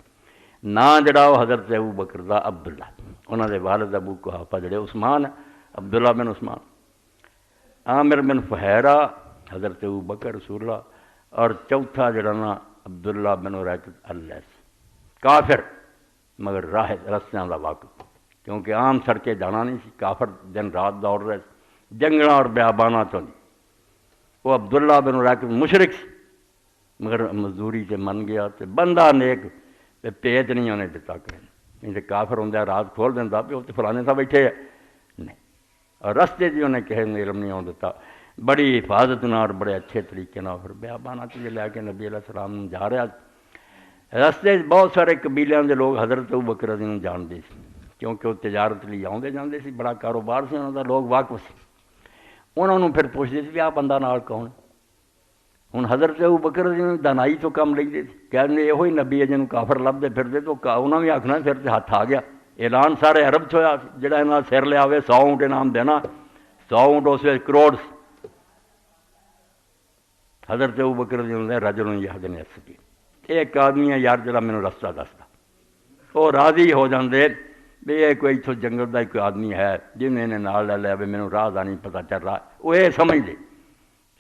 نام جڑا وہ حضرت ابو بکر دا عبداللہ، انہاں دے والد ابو قحافہ جڑے عثمان عبداللہ بن عثمان، عامر بن فہیرہ حضرت ابو بکر رسول اللہ، اور چوتھا جڑا نا عبداللہ بن ریکت اللہ کافر مگر راہ رستیاں دا واقف، کیونکہ عام سڑکیں جانا نہیں سی، کافر دن رات دوڑ رہے جنگلاں اور بیاباناں چوں، وہ عبداللہ بن ریکت مشرک سی مگر مزدوری سے من گیا تے بندہ نیک تے پیج نہیں انہیں دتا کریں، نہیں تے کافر ہوندہ رات کھول دینا پہ وہ تے فلانے صاحب بیٹھے ہے نہیں، اور رستے جی انہیں کہے علم نہیں آن دیتا، بڑی حفاظت نہ اور بڑے اچھے طریقے نہ، پھر بیابانہ چیزیں لے کے نبی علیہ السلام جا رہا، رستے بہت سارے قبیلیاں دے لوگ حضرت ابوبکر رضی اللہ جانتے سی، کیونکہ وہ تجارت لی آؤندے جاندے سی، بڑا کاروبار سی انہوں دا، لوگ واقف سی، انہوں نے پھر پوچھتے سی بھی آ بندہ نال کون، ہن حضرت ابوبکر رضی اللہ دانائی تو کم لیندے سی، کہندے یہ ہوئی نبی ہے جنوں کافر لبدے پھردے، تو انہوں نے آکھنا پھر تے ہاتھ آ گیا، اعلان سارے عرب چ ہویا، جڑا انہاں سر لے آوے 100 اونٹ انعام دینا، 100 اونٹ اس وچ کروڑ سی۔ حضرت ابوبکر رضی اللہ رجل یہدنی السبیل، ایک آدمی ہے یار جڑا مینوں رستہ دستا، وہ راضی ہو جاندے بھی یہ کوئی اتھوں جنگل دا کوئی آدمی ہے جنہیں انہیں نال لے لیا، بھی مینوں راہ دا نہیں پتہ چل رہا، وہ یہ سمجھ دے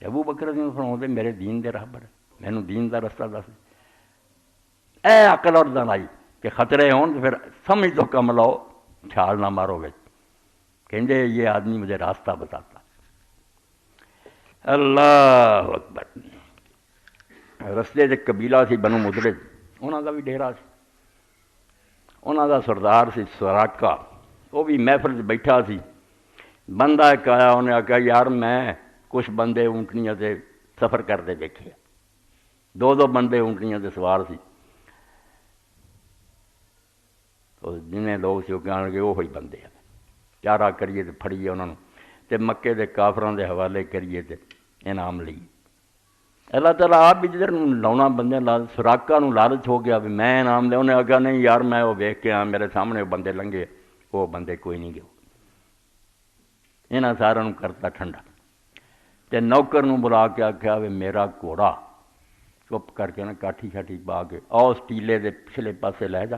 ابوبکر رضی اللہ فرماؤندے میرے دین دے راہبر مینوں دین دا رستہ دس، اے عقل اور دانائی کہ خطرے ہون تو پھر سمجھ تو کم لاؤ، چھال نہ مارو گے، کہندے یہ آدمی مجھے راستہ بتاتا۔ اللہ اکبر، رستے سے قبیلہ سی بنو مدلج، انہاں دا بھی ڈیرا سی، انہوں دا سردار سی سراقہ، وہ بھی محفل بیٹھا سی، بندہ ایک آیا، انہیں آخیا یار میں کچھ بندے اونٹنیاں سے سفر کرتے دیکھے، دو بندے اونٹنیاں سے سوار سی، تو جنہیں لوگ سی وہ کہنے لگے وہی بندے ہیں، چارہ کریے تو پھڑیے انہوں تے مکے دے کافراں دے حوالے کریے تے انعام لئی۔ اللہ تعالیٰ آپ بھی جدھر لاؤنا بندے سراقہ نو لالچ ہو گیا بھی میں انعام لیا، انہیں آخیا نہیں یار میں وہ ویکھ کے میرے سامنے وہ بندے لنگے، وہ بندے کوئی نہیں گئے، انہاں سارا کرتا ٹھنڈا تے نوکر نو بلا کے آخیا بھی میرا گھوڑا چپ کر کے نا کاٹھی شاٹھی پا کے اس ٹیلے دے پچھلے پاسے لے جا،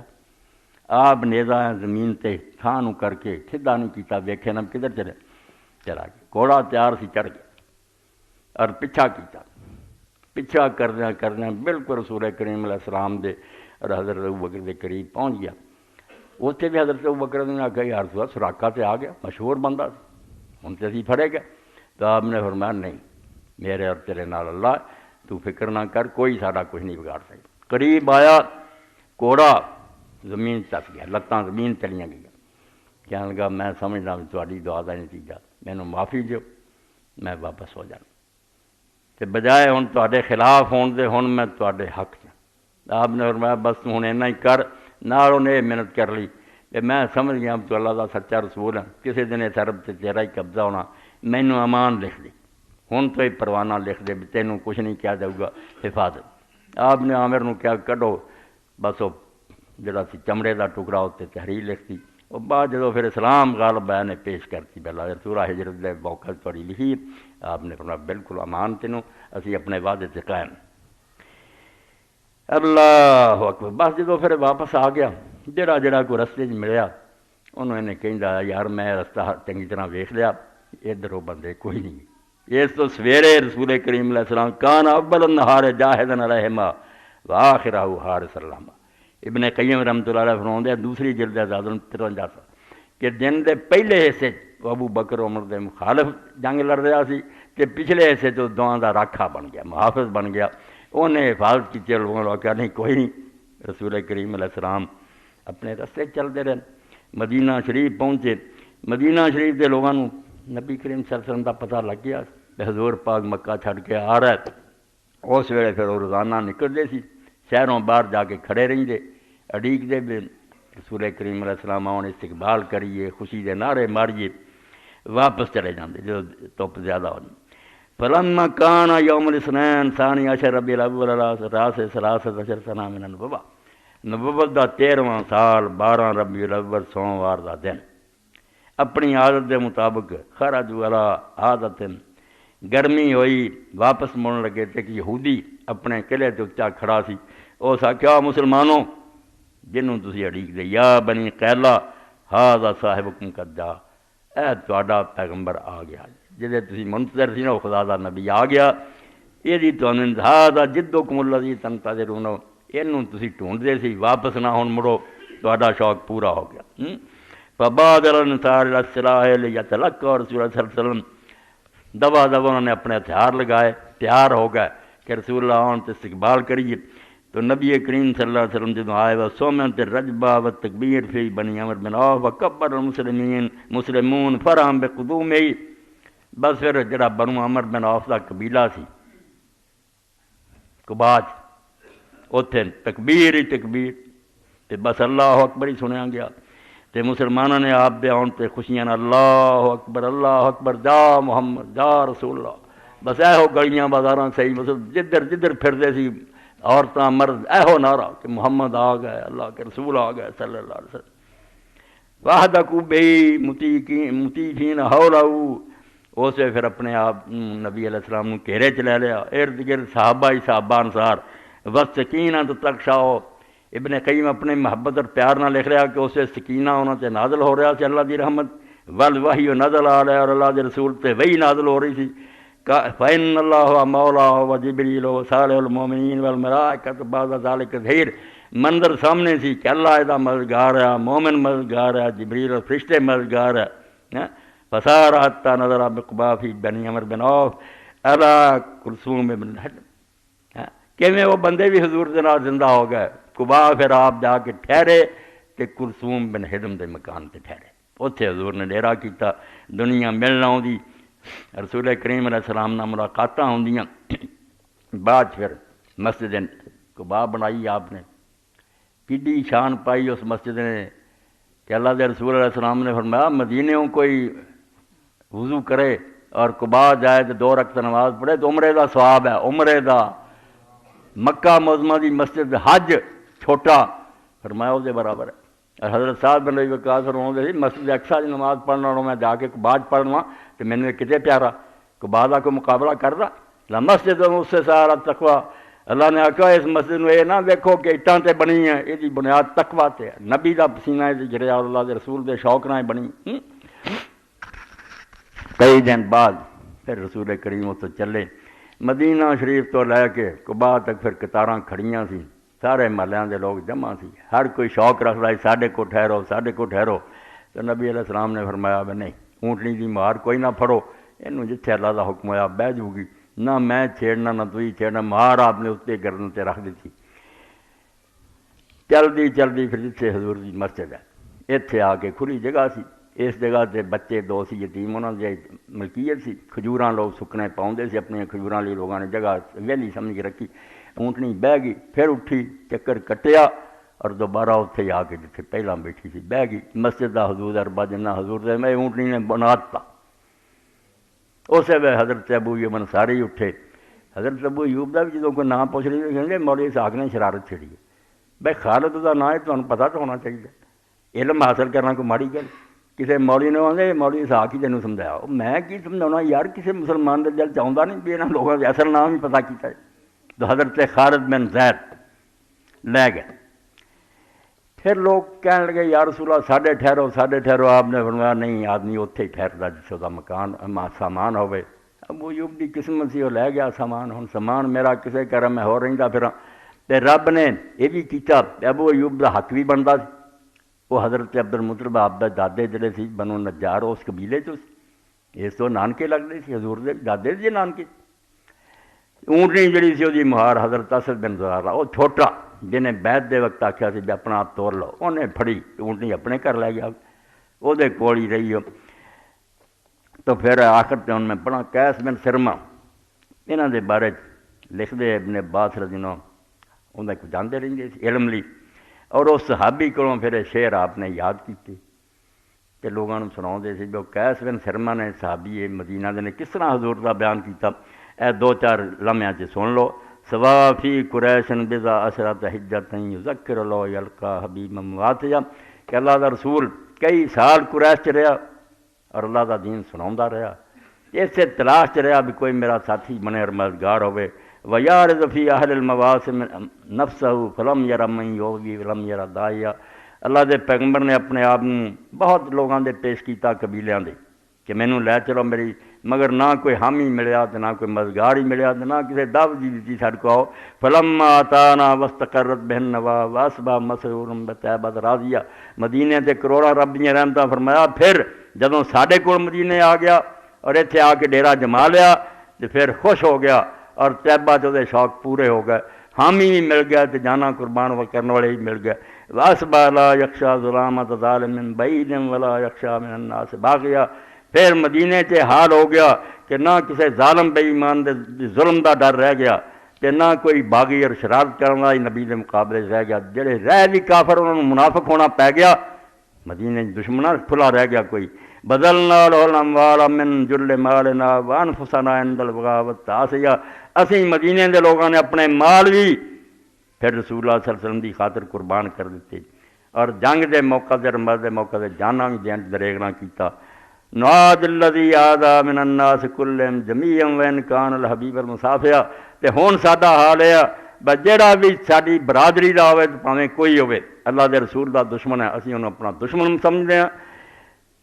آپ نیزا زمین تے تھاں نو کر کے سیدھا نہیں کیتا، ویکھے نا کدھر چلے، چلا گیا، گھوڑا تیار سی چڑھ گیا اور پیچھا کیتا، پیچھا کردیا بالکل رسول کریم علیہ السلام دے اور حضرت ابوبکر دے قریب پہنچ گیا۔ اتنے بھی حضرت ابوبکر نے آخیا یار سراقہ سے آ گیا، مشہور بندہ سی، ہن تے اسی پھڑے گئے، تو آپ نے فرمایا نہیں میرے اور تیرے نال اللہ، تو فکر نہ کر، کوئی ساڈا کچھ نہیں بگاڑ سکتا۔ قریب آیا، گھوڑا زمین چس گیا، لتاں زمین چلیاں گئیں، کہنے لگا میں سمجھنا بھی تہاڈی دعا دا نتیجہ، مینوں معافی دیو، میں واپس ہو جانا، تے بجائے ہن تہاڈے خلاف ہون دے ہن میں تہاڈے حق چ۔ آپ نے فرمایا بس تو ہن اینا ہی کر، نال انہیں یہ محنت کر لی کہ میں سمجھ گیا تو اللہ دا سچا رسول ہے، کسی دن اس عرب تے تیرا ہی قبضہ ہونا، مینوں امان لکھ دی، ہن تو ہی پروانہ لکھ دے بھی تینوں کچھ نہیں کیا جاؤ گا، حفاظت۔ آپ نے عامر نو کیا کڈو، بس وہ جڑا سی چمڑے دا ٹکڑا اتنے تحریر لکھ دی، اور بعد جدو پھر اسلام غالب آیا نے پیش کرتی بلا سورہ ہجرت دے موقع تھوڑی لکھی، آپ نے فرمایا بالکل امان تینوں، اسی اپنے وعدے سے قائم۔ اللہ اکبر۔ بس جدو پھر واپس آ گیا، جڑا کوئی رستے ملیا انہوں نے کہندا یار میں رستہ چنگی طرح ویکھ لیا، ادھر وہ بندے کوئی نہیں۔ اس تو سویرے رسول کریم علیہ السلام کان اول النہار جاہدن علیہما وآخرہ حارس اللہما۔ ابن قیم رحمۃ اللہ علیہ فرماؤندے دوسری جلد اعداد 53 کہ دن دے پہلے حصے ابو بکر عمر دے مخالف جنگ لڑ رہا سی، تے پچھلے حصے تو دعا دا راکھا بن گیا، محافظ بن گیا، انہیں حفاظت کی لوگوں نے کہا نہیں کوئی نہیں۔ رسول کریم علیہ السلام اپنے رستے چلتے رہے، مدینہ شریف پہنچے، مدینہ شریف کے لوگوں نبی کریم صلی اللہ علیہ وسلم کا پتہ لگ گیا کہ حضور پاک مکہ چھڈ کے آ رہا ہے۔ اس ویلے پھر وہ روزانہ نکلتے سی، شہروں باہر جا کے کھڑے رہتے، اڈیک دے رسول کریم علیہ السلام آن استقبال کریے، خوشی دے نعرے ماریے، واپس چلے جاندے جب دھوپ زیادہ ہو جائے۔ فلما کان یوم الاثنین ثانی عشر ربیع الاول راس ثلاثۃ عشر سنہ من النبوہ، نبوت دا 13واں سال 12 ربیع الاول سوموار دا دن، اپنی عادت دے مطابق خرجوا علی عادت، گرمی ہوئی واپس مڑن لگے تے کہ یہودی اپنے قلعے تے اچا کھڑا سی، اس آخیا مسلمانوں جنوں تسی اڑیک دے، یا بنی قیلا ھذا صاحبکم قد جاء، اے تہاڈا پیغمبر آ گیا، جدے تسی منتظر سی نا وہ خدا دا نبی آ گیا، یہ تمہیں ھذا جدکم الذی تنتظرون، اینوں تسی ڈھونڈدے سی، واپس نہ ہن مڑو، تہاڈا شوق پورا ہو گیا۔ فبادر الانصار الی السلاح لیتلقوا رسول اللہ صلی اللہ علیہ وسلم، دبا انہوں نے اپنے ہتھیار لگائے، تیار ہو گئے کہ رسول اللہ آن تے استقبال کریے۔ تو نبی کریم صلی اللہ علیہ وسلم جدوں آئے وہ سومنت رجبہ و تکبیر فی بنی عمر بن عوف وکبر المسلمون فرحم بقدومہ، بس پھر جڑا بنو عمر بن عوف دا قبیلہ سی قباچ، اتنے تکبیر ہی تکبیر، تے بس اللہ اکبر ہی سنیا گیا، تے مسلمانوں نے آپ دے آن تے خوشیاں اللہ اکبر جا محمد جا رسول اللہ، بس ایہو گلیاں بازاراں صحیح مطلب جدھر پھردے سی عورتاں مرد ایہو نعرہ کہ محمد آ گئے، اللہ کے رسول آ گئے صلی اللہ علیہ وسلم۔ وحدکو بی مطیفین حولہ، اسے پھر اپنے آپ نبی علیہ السلام نے گھیرے چ لے لیا، ارد گرد صحابہ ہی صحابہ انصار، وسکینۃ تغشاہ، ابن قیم اپنے محبت اور پیار نہ لکھ رہا کہ اسے سکینہ انہوں تے نازل ہو رہا سی اللہ دی رحمت، والوحی نازل آ رہا اور اللہ دے رسول تے وحی نازل ہو رہی سی، فإن اللہ مولا و جبریل و صالح المومنین والملائکۃ بعد ذلک ظہیر، منظر سامنے سی کہ اللہ دا مددگار ہے، مومن مددگار ہے، جبریل اور فرشتے مددگار ہے۔ فصار حتی نظر بقبا فی بنی عمر بن عوف علی کلثوم بن الحجر، کہ وہ بندے بھی حضور دے نال زندہ ہو گئے، قبا پھر آپ جا کے ٹھہرے تے کلثوم بن ہدم دے مکان تے ٹھہرے، اتنے حضور نے ڈیرا کیتا، دنیا ملنا آؤندی، رسول کریم علیہ السلام نال ملاقاتاں ہوندیاں، بعد پھر مسجد قباء بنائی آپ نے، کڈی شان پائی اس مسجد نے کہ اللہ دے رسول علیہ السلام نے فرمایا مدینوں کوئی وضو کرے اور قباء جائے تو 2 رکعت نماز پڑھے تو عمرے دا ثواب ہے، عمرے دا۔ مکہ معظمہ دی مسجد حج چھوٹا فرمایا وہ دے برابر ہے۔ اور حضرت صاحب بن نبی وقاص فرماتے تھے مسجد اقصیٰ دی نماز پڑھنا میں جا کے قباء پڑھنا تو مینوں کتے پیارا، قباء دا کوئی مقابلہ کردا؟ لا مسجد اس سے سارا تقوی، اللہ نے آکھا اس مسجد میں یہ نہ دیکھو کہ اٹاں تے بنی ہے، یہ دی بنیاد تقوی تے ہے، نبی دا پسینہ جریا اللہ دے رسول دے شوق نال بنی۔ کئی دن بعد پھر رسول کریم تو چلے مدینہ شریف تو لے کے قباء تک، پھر قطاراں کھڑیاں سی، سارے محلیاں دے لوگ جمع سی، ہر کوئی شوق رکھدا سی ساڈے کو ٹھہرو ساڈے کو ٹھہرو۔ تو نبی علیہ السلام نے فرمایا بھی نہیں، اونٹنی دی مہار کوئی نہ پھڑو، اینوں جتھے اللہ دا حکم ہویا بہ جاؤ گی، نہ میں چھیڑنا نہ تسی چھیڑنا، مہار آپ نے اتنے گردن تے رکھ دیتی۔ چلدی پھر جتھے حضور دی مسجد ہے اتھے آ کے کھلی جگہ سی، اس جگہ تے بچے 2 سی یتیم، انہاں دی ملکیت سی، کھجوراں لوگ سکنے پاؤندے سی، اپنی کھجوراں لیے لوگاں نے جگہ ویلی سمجھ کے رکھی۔ اونٹنی بہ گئی، پھر اٹھی، چکر کٹیا اور دوبارہ اتھے آ کے جتھے پہلاں بیٹھی سی بہ گئی۔ مسجد دا حدود اربا جنہ حضور دے میں اونٹنی نے بنا دتا۔ اسے وے حضرت ابو ایوب انصاری اٹھے، حضرت ابو ایوب دا بھی جدوں کوئی نام پوچھ رہی کہیں گے مولوی اسحاق نے شرارت چھڑی ہے۔ بھائی خالد دا نام ہے تمہیں پتہ تو ہونا چاہیے، علم حاصل کرنا کوئی ماڑی گل؟ کسی مولوی نے آدھے مولوی اسحاق ہی تینوں سمجھایا، میں کی سمجھاؤنا یار، کسی مسلمان دے دل چاہتا نہیں بھی انہاں لوگوں کے اصل نام ہی پتہ کیتا ہے۔ تو حضرت خالد بن زید لے گئے، پھر لوگ کہنے لگے یا رسول اللہ ساڈے ٹھہرو، آپ نے فرمایا نہیں، آدمی اتھے ہی ٹھہردا جس دا مکان سامان ہوئے۔ ابو ایوب دی قسمت سی وہ لے گیا سامان، ہن سامان میرا کسے کرم میں ہو رہندا پھراں، تے رب نے یہ بھی کیتا، ابو ایوب دا حق بھی بندا سی۔ وہ حضرت عبد المطلب آپ دے دادے جڑے سی بنو نجار اس قبیلے چ اس تو نانکے لگتے سی، حضور دے دادے جی نانکے۔ اونٹنی جڑی سی وہ مہار حضرت اسد بن زرارہ، وہ چھوٹا جنہیں بیعت دے وقت آخیا سی بھی اپنا آپ توڑ لو، انہیں پھڑی اونٹنی اپنے گھر لے گیا، وہ دے کول ہی رہی ہو۔ تو پھر آخر تے ان میں پڑھا قیس بن سرما، انہاں دے بارے لکھ دے ابن عباس رضی اللہ عنہ، انہیں کو جانتے رہندے سی علم لی، اور اس صحابی کو پھر شعر آپ نے یاد کیتے کہ لوگوں سناؤندے سی جو قیس بن سرما نے صحابی مدینہ دے نے کس طرح حضور دا بیان کیتا، اے 2-4 لمحیاں چ سن لو۔ سوا فی قریشن بذا عشرۃ حجۃ یذکر لو یلقا حبیب مواتیا، کہ اللہ دا رسول کئی سال قریش چ رہا اور اللہ دا دین سناوندا رہا، اسے تلاش چ رہا بھی کوئی میرا ساتھی بنے اور مددگار ہوئے۔ وَيَعْرِضُ فِي أَهْلِ الْمَوَاسِمِ نَفْسَهُ فَلَمْ يَرَ مَنْ يُؤْوِي وَلَمْ يَرَ دَاعِيًا۔ اللہ دے پیغمبر نے اپنے آپ بہت لوگاں دے پیش کیتا قبیلیاں دے کہ مینوں لے چلو میری، مگر نہ کوئی حامی ملیا تو نہ کوئی مددگار ہی ملیا تو نہ کسی دعوت جی دیتی ساڈے کو آؤ۔ فَلَمَّا أَتَانَا وَاسْتَقَرَّتْ بِهِ النَّوَا وَأَصْبَحَ مَسْرُورًا بِطَیبَةٍ راضیًا۔ مدینے تے کروڑاں رب دیاں رحمتاں، فرمایا پھر جدوں ساڈے کول مدینے آ گیا اور ایتھے آ کے ڈیرا جما لیا تو پھر خوش ہو گیا اور طیبہ جو شوق پورے ہو گئے، حامی بھی مل گیا تو جانا قربان کرنے والے بھی مل گئے۔ وَأَصْبَحَ لَا يَخْشَىٰ ظُلَامَةَ ظَالِمٍ بَعِيدٍ وَلَا يَخْشَىٰ مِنَ النَّاسِ بَاغِيًا۔ پھر مدینے تے حال ہو گیا کہ نہ کسی ظالم بے ایمان دے ظلم دا ڈر رہ گیا تے نہ کوئی باغی اور شرارت کرنے والا نبی دے مقابلے رہ گیا، جڑے رہ بھی کافر انہوں نے منافق ہونا پی گیا، مدینے دشمناں کھلا رہ گیا کوئی۔ بدلنا لہ الاموال من جل مالنا وانفسنا عند البغاوت عاصیہ، اسی مدینے دے لوگوں نے اپنے مال بھی پھر رسول اللہ صلی اللہ علیہ وسلم دی خاطر قربان کر دیتے، اور جنگ دے موقع تے مرد دے موقع تے جاناں بھی دین دریغ نہ کیتا۔ نعاد الذی آذا من الناس کلہم جمیعا وان کان الحبیب المصافیہ۔ تے ہن ساڈا حال ہے بس جہڑا بھی ساری برادری دا ہوئے پاویں کوئی ہوئے اللہ دے رسول دا دشمن ہے، اسی انہوں اپنا دشمن سمجھتے ہیں۔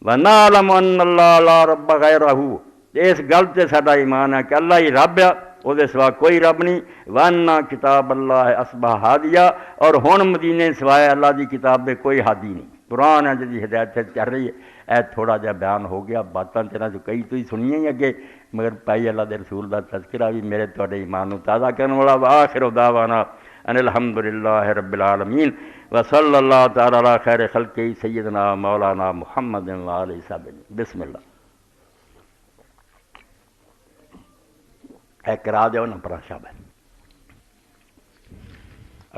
وَنَعْلَمُ أَنَّ اللَّهَ لَا رَبَّ غَيْرَهُ، اس گل تے ساڈا ایمان ہے کہ اللہ ہی رب ہے، وہ دے سوا کوئی رب نہیں۔ وَأَنَّ کتاب اللہ اصبح ہادیہ، اور ہن مدینے سوائے اللہ دی کتاب دے کوئی ہادی نہیں، قرآن ہے جی ہدایت سے چل رہی ہے۔ اے تھوڑا جہا بیان ہو گیا، باتاں تیرا جو کئی تو ہی سنیاں ہی اگے، مگر پائی اللہ دے رسول دا تذکرہ بھی میرے تواڈے ایمان نو تازہ کرن والا۔ وآخر دعوانا ان الحمد للہ رب العالمین وصلی اللہ تعالی علی خیر خلقہ سیدنا مولانا محمد وآلہ وصحبہ۔ بسم اللہ۔ اے کرا دیو نا پرا شابہ۔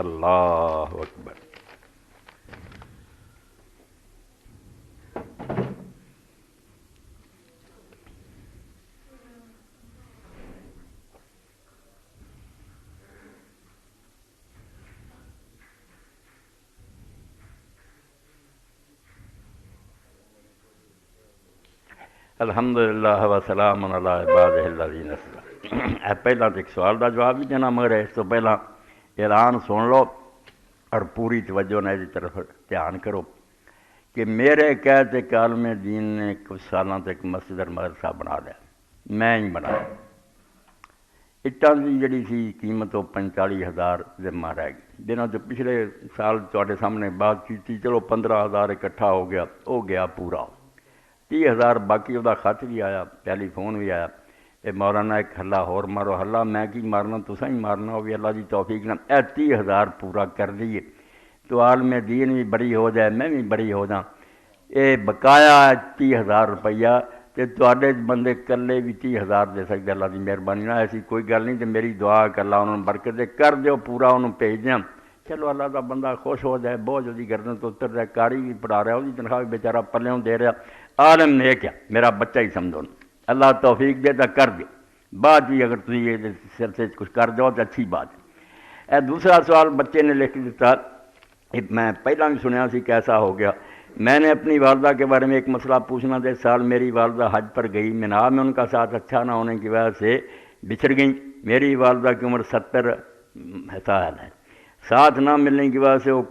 اللہ اکبر۔ الحمدللہ وسلام علی عبادہ الذین اصطفیٰ۔ پہلا تو ایک سوال کا جواب بھی دینا، مگر اس تو پہلا اعلان سن لو اور پوری توجہ نے طرف دھیان کرو کہ میرے قید ایک عالم دین نے کچھ سالوں تک مسجد اور مدرسہ بنا لیا، میں ہی بنایا۔ اٹان کی جڑی سی قیمت وہ 45,000 ذمہ رہ گئی۔ دنوں جو پچھلے سال تواڈے سامنے بات کی، چلو 15,000 اکٹھا ہو گیا، ہو گیا پورا۔ 30,000 باقی وہ خط بھی آیا، ٹیلی فون بھی آیا، اے مولانا ایک ہلا ہور مارو۔ ہلا میں کی مارنا، تساں ہی مارنا، وہ بھی اللہ کی توفیق نہ۔ اے 30,000 پورا کر دیے تو عالم دین بھی بڑی ہو جائے، میں بھی بڑی ہو جاں۔ اے بقایا 30,000 روپیہ تے تواڈے بندے کلے بھی 30,000 دے سکتے، اللہ کی مہربانی نہ۔ ایسی کوئی گل نہیں، تے میری دعا کہ اللہ انہوں نے برکت دے، کر دیو پورا، انہوں بھیج دیاں۔ چلو اللہ کا بندہ خوش ہو جائے، بوجھ وہی گردن تو اتر جائے، کاری بھی پڑھا رہا، وہی تنخواہ بھی بیچارہ پلیوں دے رہا۔ عالم نے کیا میرا بچہ ہی سمجھو، اللہ توفیق دے تو کر دے، بعد بھی اگر تھی یہ سر سے کچھ کر دو تو اچھی بات ہے۔ اے دوسرا سوال بچے نے لکھ دیتا، میں پہلا بھی سنیا سی کیسا ہو گیا۔ میں نے اپنی والدہ کے بارے میں ایک مسئلہ پوچھنا تھا۔ اس سال میری والدہ حج پر گئی، مینا میں ان کا ساتھ اچھا نہ ہونے کی وجہ سے بچھڑ گئیں۔ میری والدہ کی عمر 70 سال ہے، ساتھ نہ ملنے کی وجہ سے وہ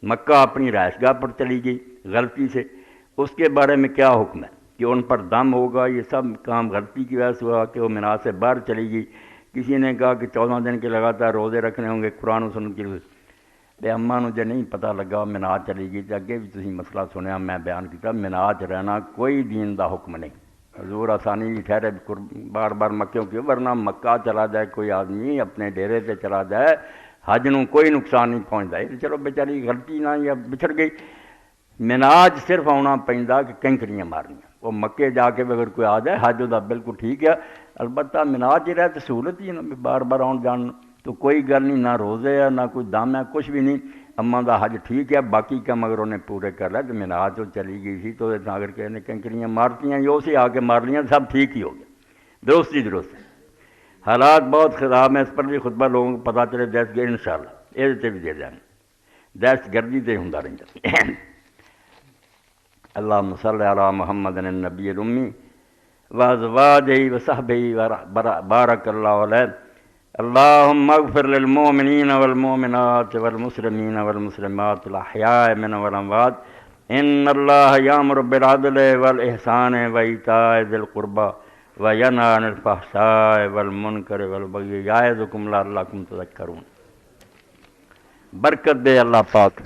مکہ اپنی رہائش گاہ پر چلی گئی غلطی سے۔ اس کے بارے میں کیا حکم ہے کہ ان پر دم ہوگا؟ یہ سب کام غلطی کی وجہ سے ہوا کہ وہ مینا سے باہر چلی گئی۔ کسی نے کہا کہ 14 دن کے لگاتار روزے رکھنے ہوں گے قرآن و سنت کی۔ بے اماں نو جے نہیں پتہ لگا مینا چلی گئی، تو اگے بھی تسی مسئلہ سنیا، میں بیان کیتا، مینا چ رہنا کوئی دین دا حکم نہیں۔ حضور آسانی بھی ٹھہرے بار بار مکیوں کی، ورنہ مکہ چلا جائے کوئی آدمی اپنے ڈیرے سے چلا جائے، حج نو کوئی نقصان نہیں پہنچتا۔ چلو بیچاری غلطی نہ یا بچھڑ گئی۔ مناج صرف آنا پہنتا کہ کنکریاں مارنیاں، وہ مکے جا کے اگر کوئی آ جائے حج وہ بالکل ٹھیک ہے، البتہ مناج ہی رہے تو سہولت ہی نا، بار بار آن جان تو کوئی گل نہیں، نہ روزے ہے نہ کوئی دم ہے، کچھ بھی نہیں۔ اماں دا حج ٹھیک ہے، باقی کام اگر انہیں پورے کر لیا تو مناج وہ چلی گئی سی، تو اگر کہنے کنکریاں مارتیاں یہ اسی آ کے مار لیاں، سب ٹھیک ہی ہو گیا، درست ہی درست ہے۔ حالات بہت خراب ہیں، اس پر بھی خطبہ لوگوں کو پتہ چلے دہشت گرد انشاءاللہ یہ بھی دے دیں، دہشت گردی سے ہوں رہتا۔ اللہم صلی علی محمد النبی الامی وازواجہ وصحبہ بارک اللہ علیہ۔ اللہم اغفر للمؤمنین والمؤمنات والمسلمین والمسلمات الاحیاء من والاموات، ان اللہ یامر بالعدل والاحسان وایتاء ذی القربى وینہی عن الفحشاء والمنکر والبغی یعظکم لعلکم تذکرون۔ برکت دے اللہ پاک۔